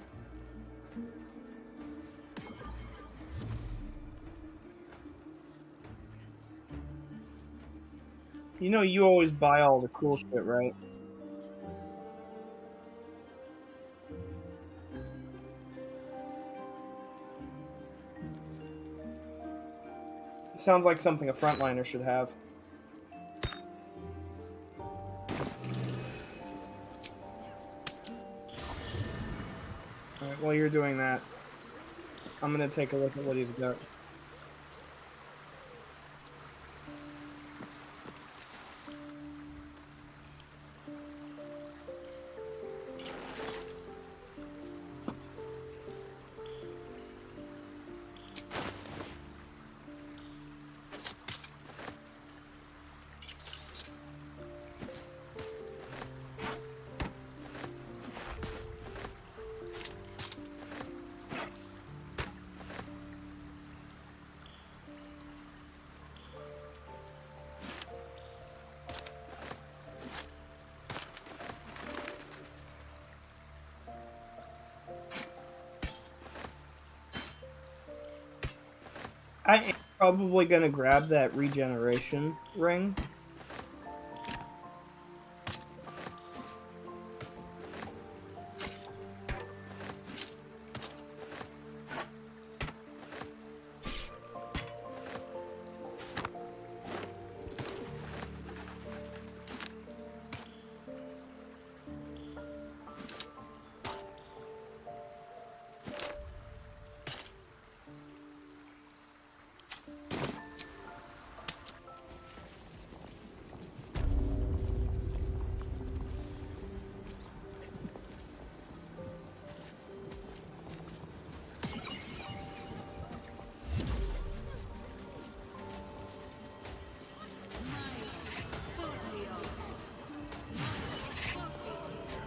S1: You know you always buy all the cool shit, right? Sounds like something a frontliner should have. Alright, while you're doing that, I'm gonna take a look at what he's got. I am probably gonna grab that regeneration ring.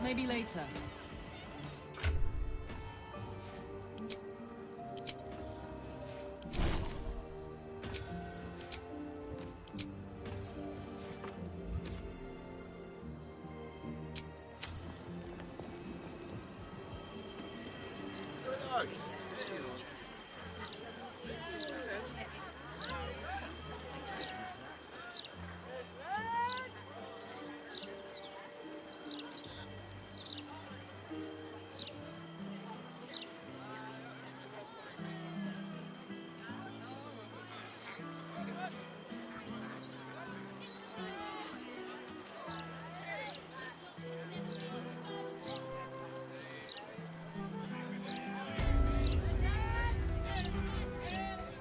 S3: Maybe later.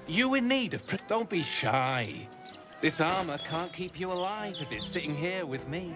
S20: You in need of... Don't be shy. This armor can't keep you alive if it's sitting here with me.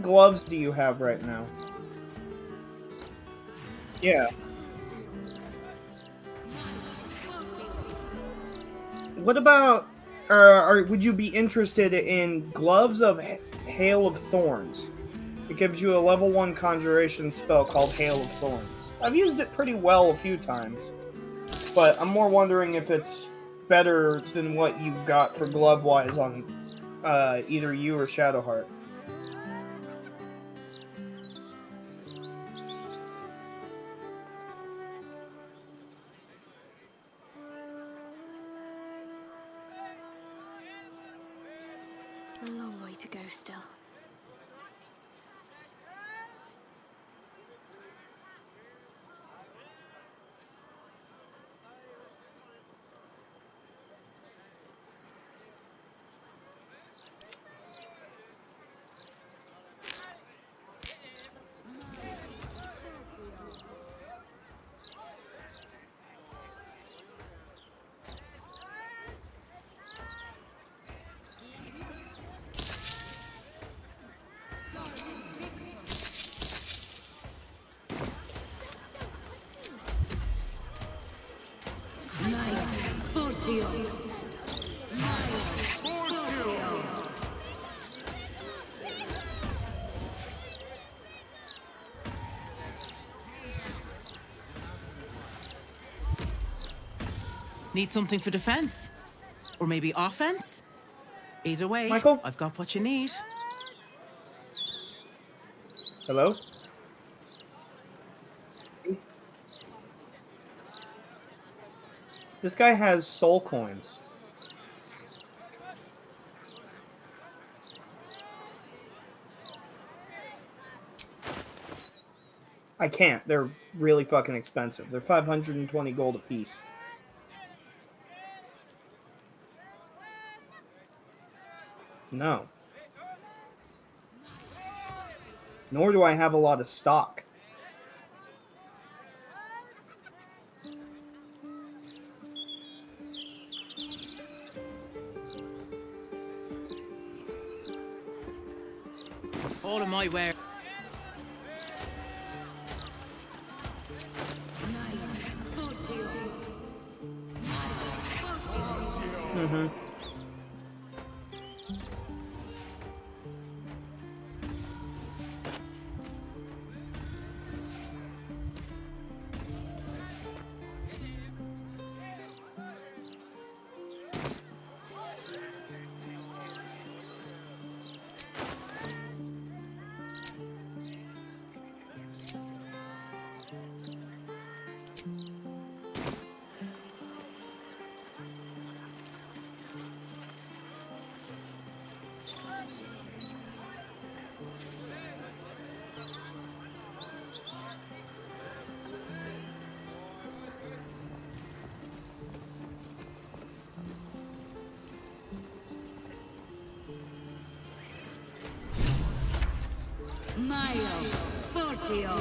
S1: gloves do you have right now? Yeah. What about, would you be interested in Gloves of Hail of Thorns? It gives you a level 1 conjuration spell called Hail of Thorns. I've used it pretty well a few times, but I'm more wondering if it's better than what you've got for glove-wise on either you or Shadowheart.
S10: A long way to go still.
S3: Need something for defense? Or maybe offense? Either way,
S1: Michael?
S3: I've got what you need.
S1: Hello? This guy has soul coins. I can't. They're really fucking expensive. They're 520 gold apiece. No. Nor do I have a lot of stock.
S3: All of my wear.
S1: Mm-hmm.
S7: Maio, Fortio.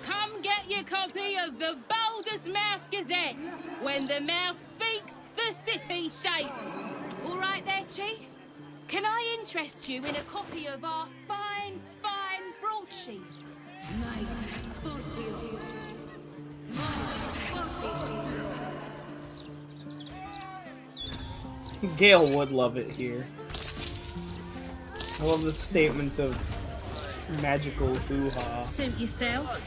S3: Come get your copy of the Baldurs Mouth Gazette. When the mouth speaks, the city shakes.
S2: All right there, Chief. Can I interest you in a copy of our fine broadsheet?
S7: Maio, Fortio.
S1: Gale would love it here. I love the statement of magical hoo-ha.
S2: Suit yourself.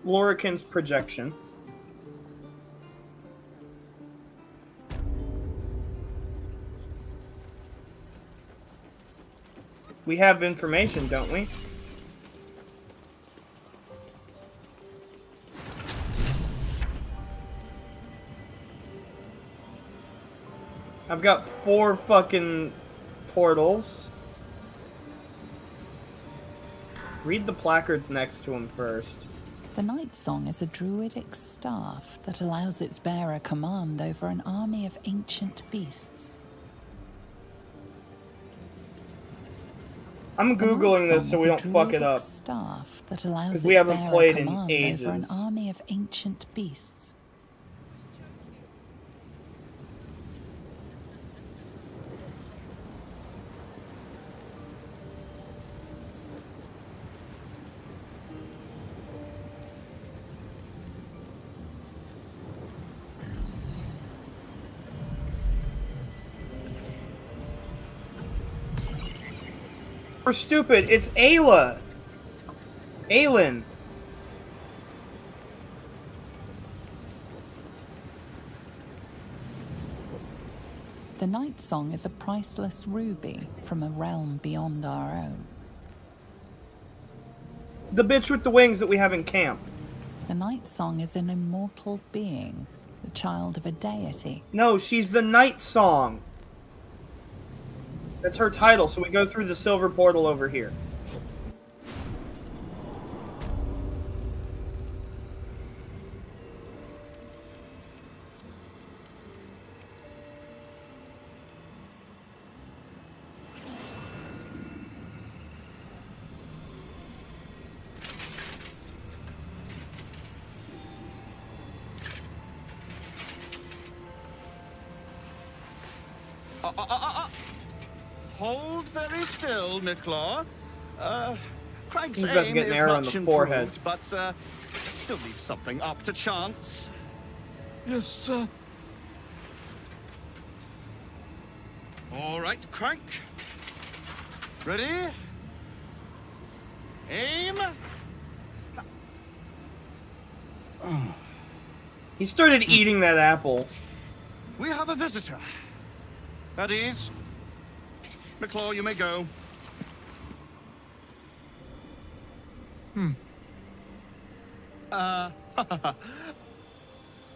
S1: Lorican's projection. We have information, don't we? I've got 4 fucking portals. Read the placards next to him first.
S15: The Night Song is a druidic staff that allows its bearer command over an army of ancient beasts.
S1: I'm
S15: The
S1: Googling
S15: Night
S1: this
S15: Song
S1: so we
S15: is a
S1: don't fuck it
S15: druidic
S1: up.
S15: staff that allows
S1: 'Cause
S15: its
S1: we haven't
S15: bearer
S1: played in
S15: command over an
S1: ages.
S15: army of ancient beasts.
S1: We're stupid. It's Ayla. Aylin.
S15: The Night Song is a priceless ruby from a realm beyond our own.
S1: The bitch with the wings that we have in camp.
S15: The Night Song is an immortal being, the child of a deity.
S1: No, she's the Night Song. That's her title, so we go through the silver portal over here.
S5: Hold very still, Nicklaw. Craig's
S1: He's about to
S5: aim
S1: get an
S5: is
S1: arrow on
S5: much
S1: the forehead.
S5: improved, but still leaves something up to chance.
S21: Yes, sir.
S5: All right, Craig. Ready? Aim.
S1: He started eating that apple.
S5: We have a visitor. At ease. Nicklaw, you may go.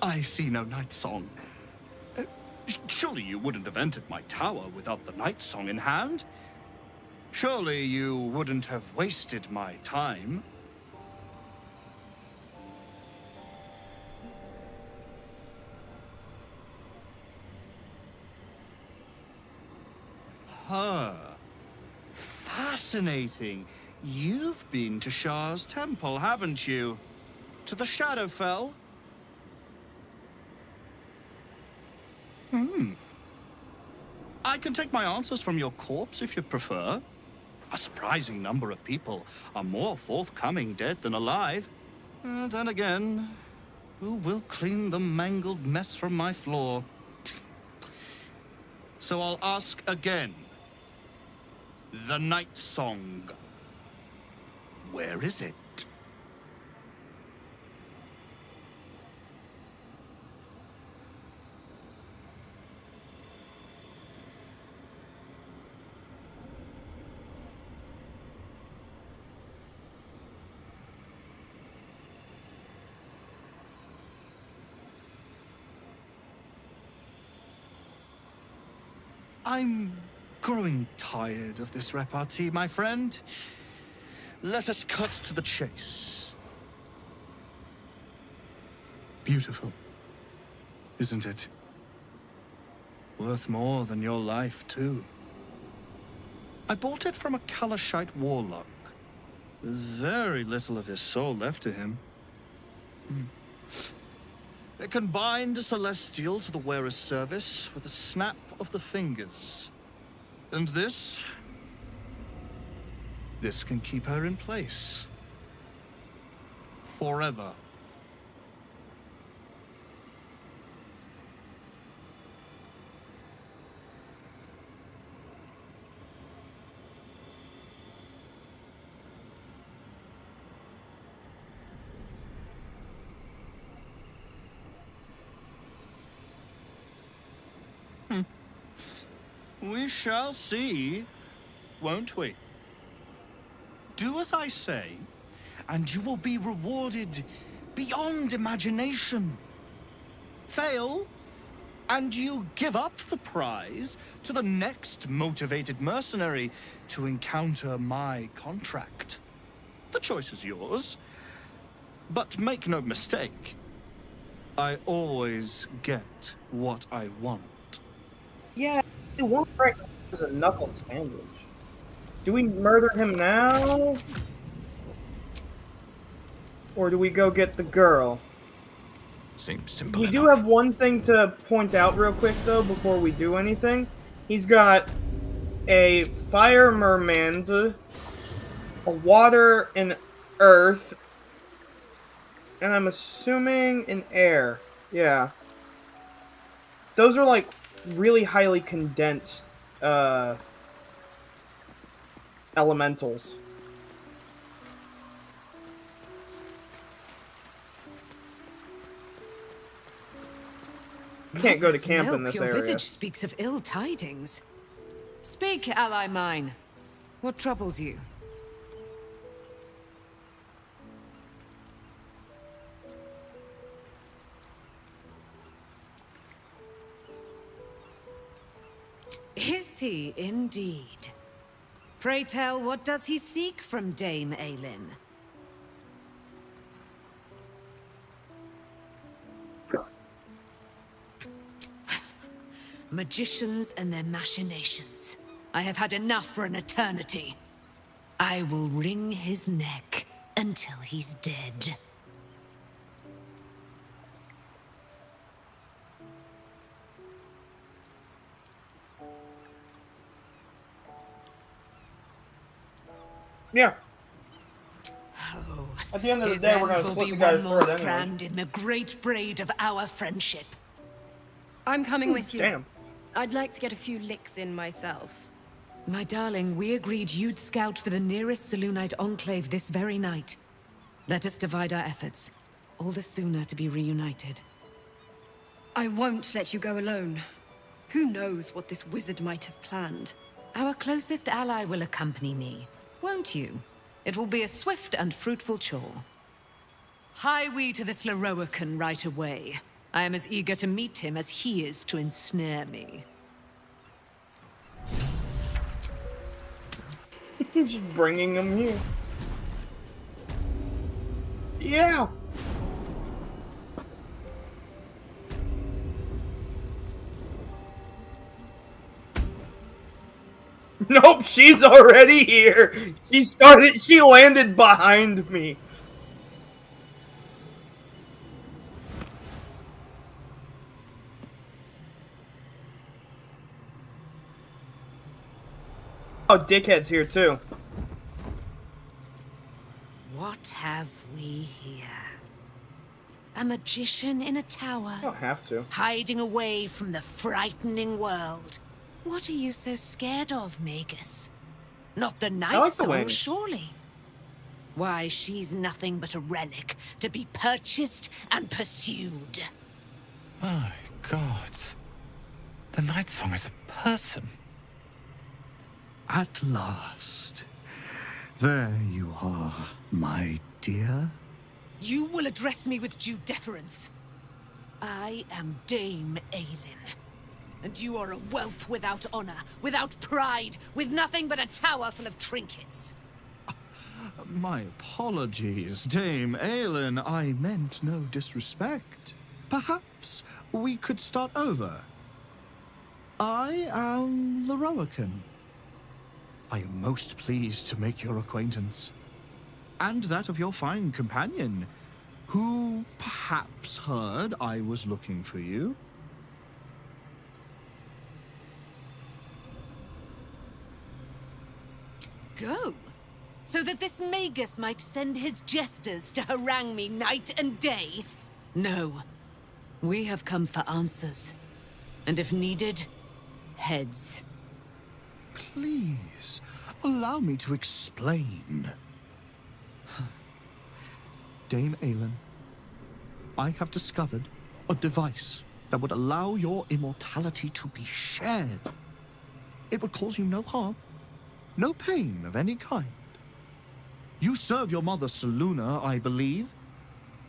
S5: I see no Night Song. Surely you wouldn't have entered my tower without the Night Song in hand? Surely you wouldn't have wasted my time? Huh. Fascinating. You've been to Shah's temple, haven't you? To the Shadowfell? I can take my answers from your corpse if you prefer. A surprising number of people are more forthcoming dead than alive. Then again, who will clean the mangled mess from my floor? So I'll ask again. The Night Song. Where is it? I'm growing tired of this repartee, my friend. Let us cut to the chase. Beautiful, isn't it? Worth more than your life, too. I bought it from a Kalashite warlock. There's very little of his soul left to him. It can bind a celestial to the wearer's service with a snap of the fingers. And this can keep her in place. Forever. We shall see, won't we? Do as I say, and you will be rewarded beyond imagination. Fail, and you give up the prize to the next motivated mercenary to encounter my contract. The choice is yours, but make no mistake, I always get what I want.
S1: Yeah, it won't break as a knuckle sandwich. Do we murder him now? Or do we go get the girl?
S6: Seems simple
S1: We
S6: enough.
S1: do have one thing to point out real quick, though, before we do anything. He's got a fire merman, a water and earth, and I'm assuming an air. Yeah. Those are, like, really highly condensed, elementals. Can't go to
S2: Mother's
S1: camp in
S2: milk,
S1: this
S2: your
S1: area.
S2: visage speaks of ill tidings. Speak, ally mine. What troubles you? Is he indeed? Pray tell, what does he seek from Dame Aelin? Magicians and their machinations. I have had enough for an eternity. I will wring his neck until he's dead.
S1: Yeah.
S2: Oh,
S1: At the end of the
S2: his
S1: day,
S2: end
S1: we're gonna
S2: will
S1: slit
S2: be
S1: the guy's
S2: one more
S1: throat anyways.
S2: strand in the great braid of our friendship.
S10: I'm coming with you.
S1: Damn.
S10: I'd like to get a few licks in myself.
S2: My darling, we agreed you'd scout for the nearest Selûnite enclave this very night. Let us divide our efforts. All the sooner to be reunited.
S10: I won't let you go alone. Who knows what this wizard might have planned?
S2: Our closest ally will accompany me, won't you? It will be a swift and fruitful chore. Hie we to this Leroican right away. I am as eager to meet him as he is to ensnare me.
S1: Just bringing him here. Yeah. Nope, she's already here. She landed behind me. Oh, Dickhead's here too.
S2: What have we here? A magician in a tower?
S1: I don't have to.
S2: Hiding away from the frightening world. What are you so scared of, Magus? Not the night
S1: like the
S2: song,
S1: wings.
S2: surely. Why, she's nothing but a relic to be purchased and pursued.
S5: My God. The Night Song is a person.
S9: At last. There you are, my dear.
S2: You will address me with due deference. I am Dame Aelin. And you are a whelp without honor, without pride, with nothing but a tower full of trinkets.
S5: My apologies, Dame Aelin. I meant no disrespect. Perhaps we could start over. I am Leroican. I am most pleased to make your acquaintance. And that of your fine companion, who perhaps heard I was looking for you.
S2: Go, so that this Magus might send his jesters to harangue me night and day? No, we have come for answers. And if needed, heads.
S5: Please, allow me to explain. Dame Aelin, I have discovered a device that would allow your immortality to be shared. It would cause you no harm, no pain of any kind. You serve your mother Selûna, I believe.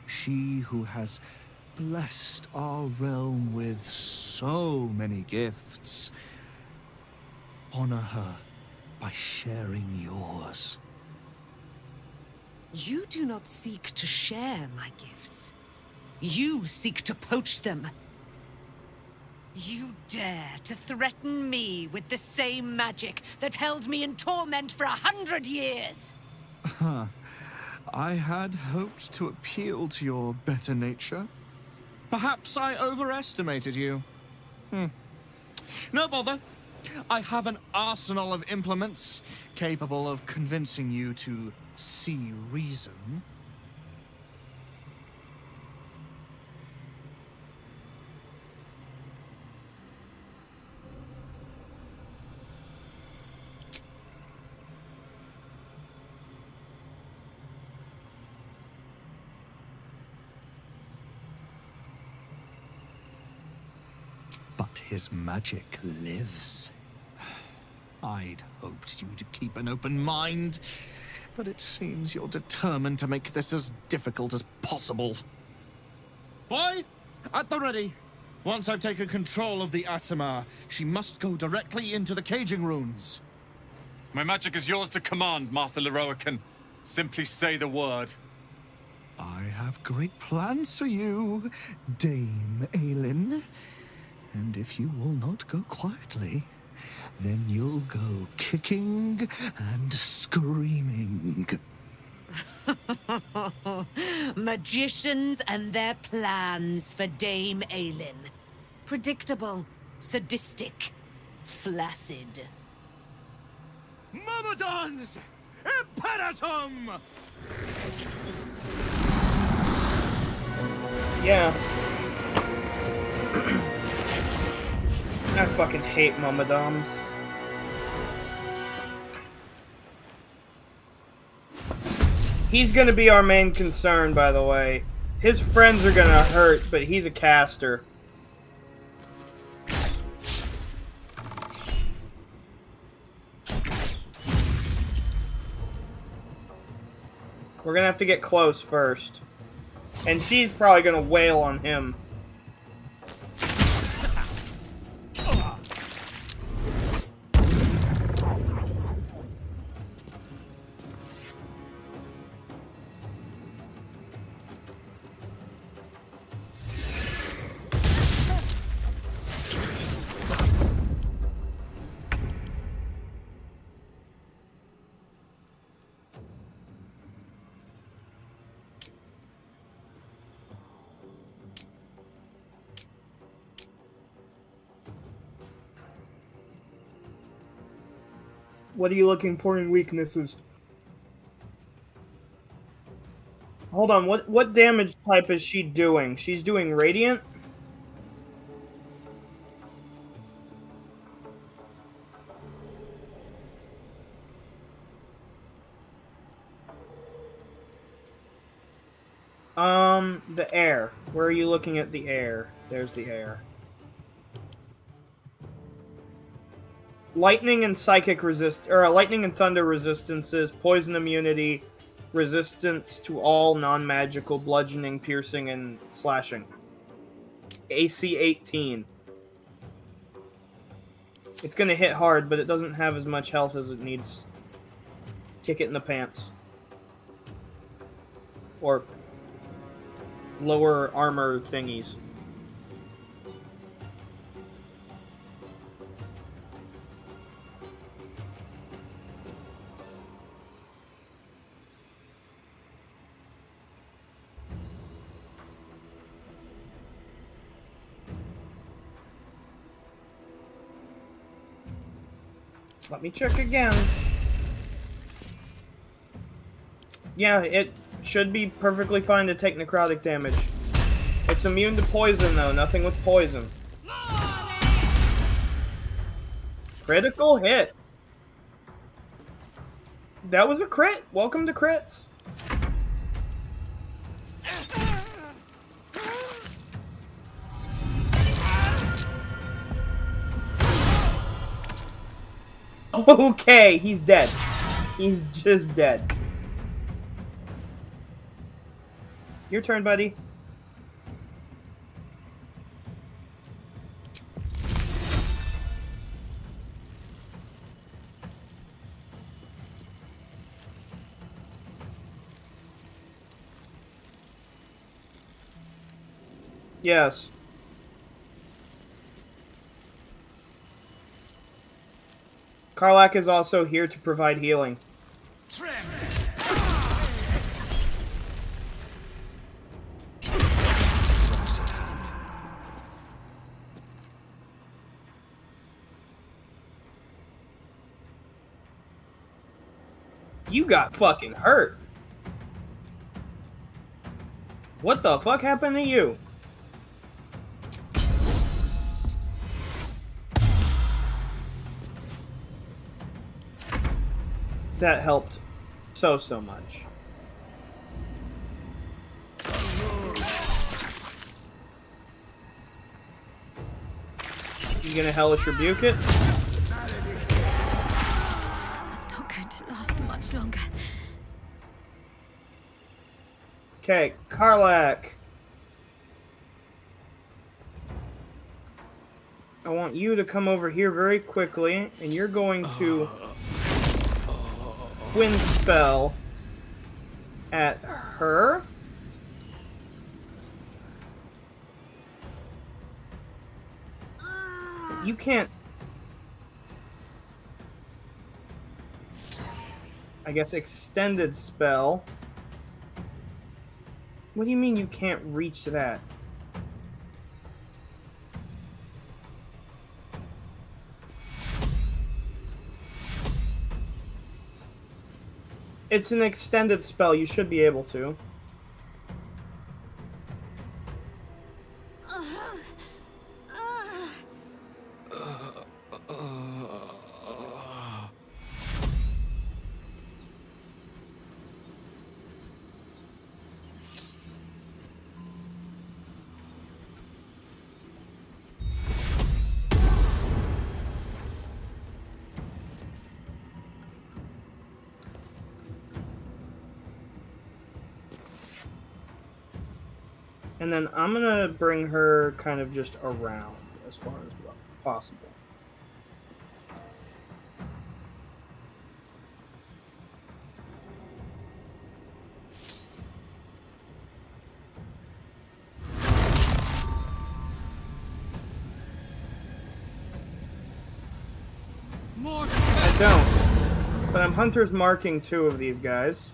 S5: She who has blessed our realm with so many gifts. Honor her by sharing yours.
S2: You do not seek to share my gifts. You seek to poach them. You dare to threaten me with the same magic that held me in torment for 100 years?
S5: I had hoped to appeal to your better nature. Perhaps I overestimated you. No bother. I have an arsenal of implements capable of convincing you to see reason. But his magic lives. I'd hoped you to keep an open mind, but it seems you're determined to make this as difficult as possible. Boy, at the ready. Once I've taken control of the Aasimar, she must go directly into the caging runes.
S22: My magic is yours to command, Master Leroican. Simply say the word.
S5: I have great plans for you, Dame Aelin. And if you will not go quietly, then you'll go kicking and screaming.
S2: Magicians and their plans for Dame Aelin. Predictable, sadistic, flaccid.
S5: Myrmidons! Imperatum!
S1: Yeah. I fucking hate Myrmidons. He's gonna be our main concern, by the way. His friends are gonna hurt, but he's a caster. We're gonna have to get close first. And she's probably gonna wail on him. What are you looking for in weaknesses? Hold on, what damage type is she doing? She's doing Radiant? The air. Where are you looking at the air? There's the air. Lightning and psychic lightning and thunder resistances, poison immunity, resistance to all non-magical bludgeoning, piercing, and slashing. AC 18. It's gonna hit hard, but it doesn't have as much health as it needs. Kick it in the pants. Or lower armor thingies. Let me check again. Yeah, it should be perfectly fine to take necrotic damage. It's immune to poison, though. Nothing with poison. Critical hit. That was a crit. Welcome to crits. Okay, he's dead. He's just dead. Your turn, buddy. Yes. Karlach is also here to provide healing. You got fucking hurt. What the fuck happened to you? That helped so much. You gonna hellish rebuke it?
S4: Not going to last much longer.
S1: Okay, Karlach. I want you to come over here very quickly, and you're going to Wind spell at her. You can't. I guess extended spell. What do you mean you can't reach that? It's an extended spell. You should be able to. And then I'm gonna bring her kind of just around as far as possible. I don't. But I'm Hunter's marking 2 of these guys.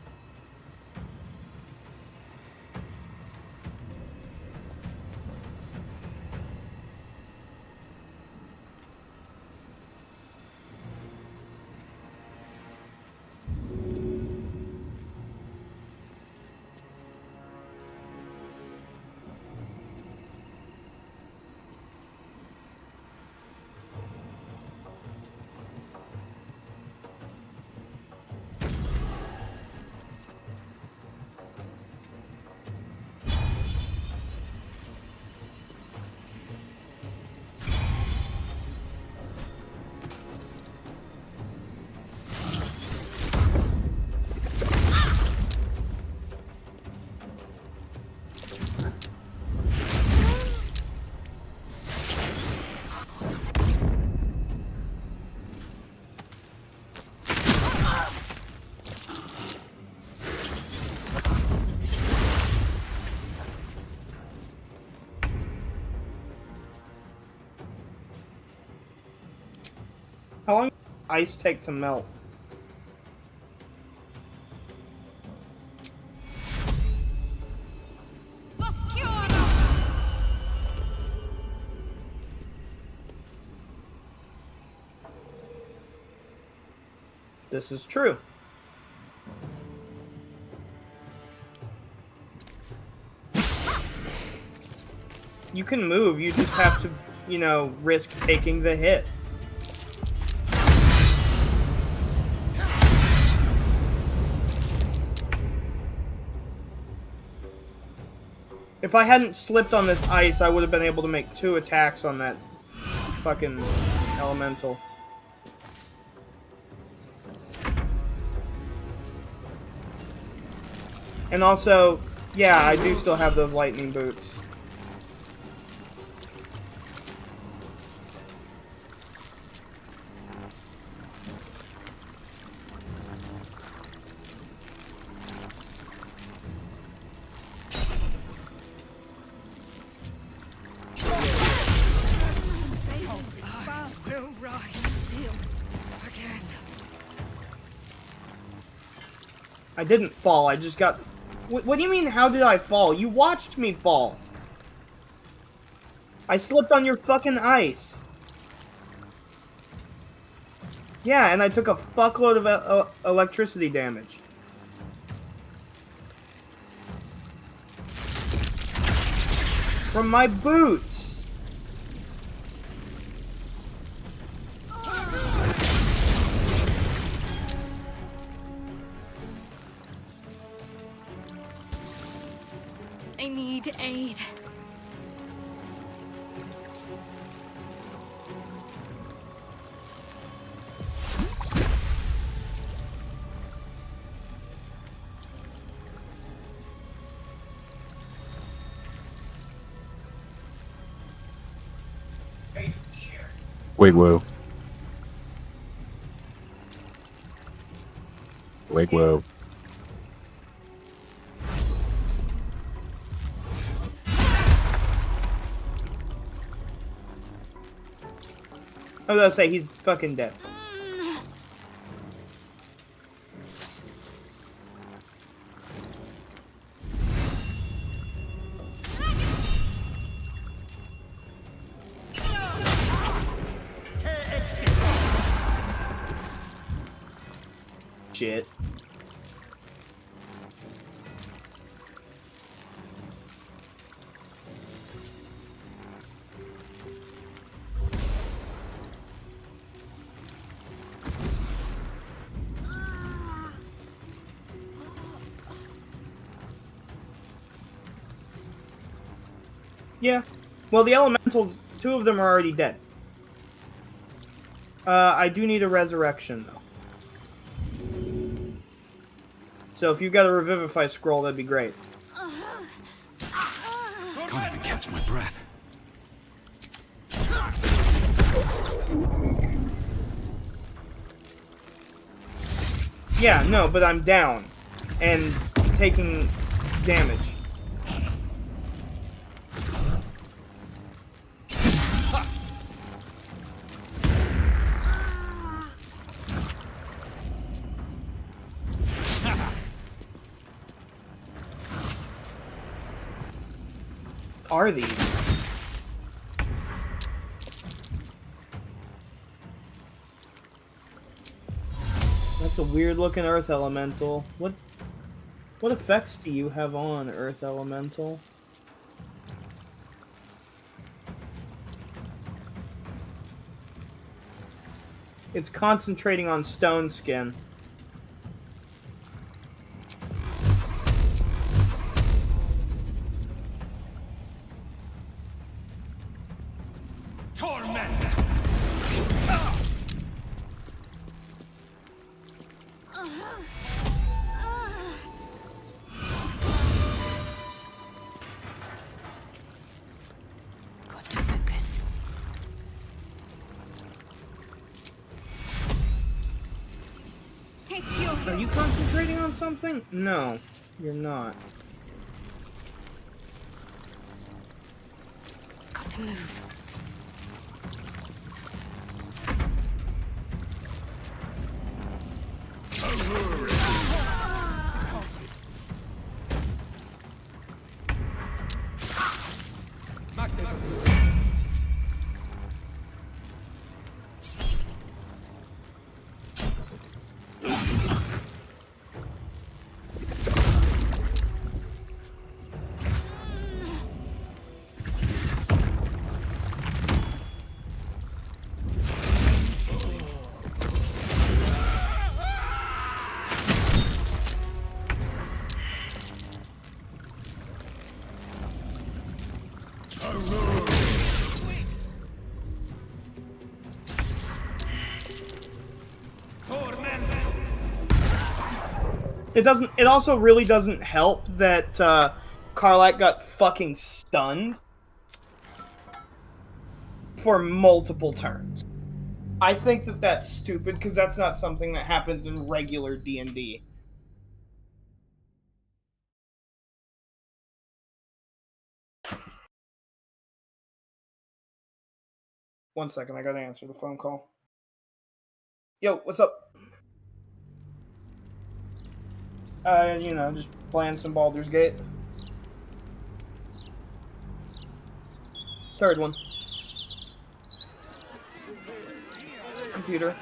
S1: How long does ice take to melt? This is true. You can move, you just have to, you know, risk taking the hit. If I hadn't slipped on this ice, I would have been able to make 2 attacks on that fucking elemental. And also, yeah, I do still have those lightning boots.
S7: Will rise again.
S1: I didn't fall, I just got... What do you mean, how did I fall? You watched me fall. I slipped on your fucking ice. Yeah, and I took a fuckload of electricity damage. From my boots.
S4: I need aid.
S6: Wig woo. Wig woo.
S1: I was gonna say, he's fucking dead. Shit. Yeah. Well, the elementals, 2 of them are already dead. I do need a resurrection, though. So if you got a revivify scroll, that'd be great.
S9: Can't even catch my breath.
S1: Yeah, no, but I'm down. And taking damage. Are these? That's a weird looking earth elemental. What effects do you have on earth elemental? It's concentrating on stone skin. Are you concentrating on something? No, you're not.
S4: Got to move.
S1: It also really doesn't help that Carlac got fucking stunned for multiple turns. I think that that's stupid because that's not something that happens in regular D&D. One second, I gotta answer the phone call. Yo, what's up? You know, just playing some Baldur's Gate. Third one. Computer.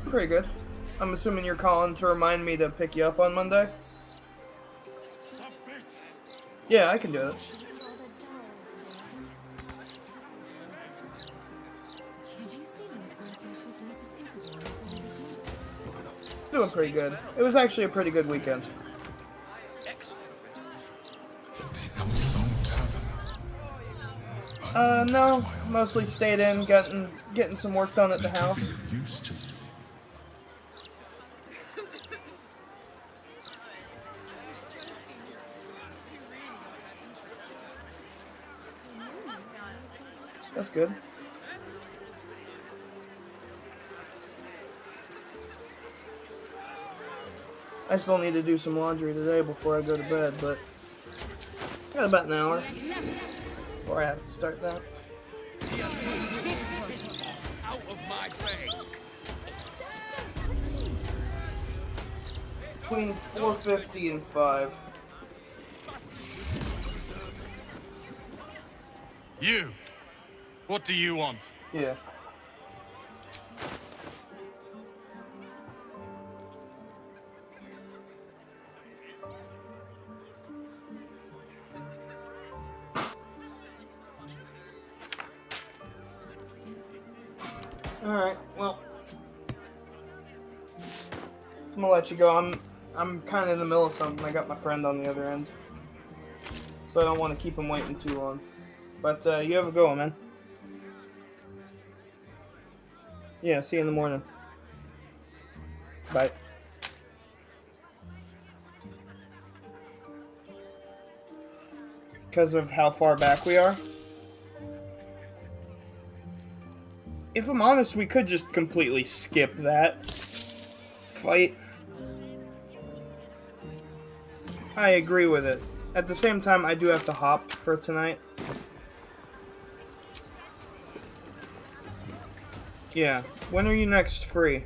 S1: Pretty good. I'm assuming you're calling to remind me to pick you up on Monday? Yeah, I can do it. Doing pretty good. It was actually a pretty good weekend. No. Mostly stayed in, getting some work done at the house.
S16: Used to.
S1: That's good. I still need to do some laundry today before I go to bed, but I got about an hour before I have to start that.
S20: Out of my face!
S1: Between 450 and 5.
S22: You! What do you want?
S1: Yeah. Alright, well. I'm gonna let you go. I'm kind of in the middle of something. I got my friend on the other end. So I don't want to keep him waiting too long. But you have a go, man. Yeah, see you in the morning. Bye. Because of how far back we are? If I'm honest, we could just completely skip that fight. I agree with it. At the same time, I do have to hop for tonight. Yeah. When are you next free?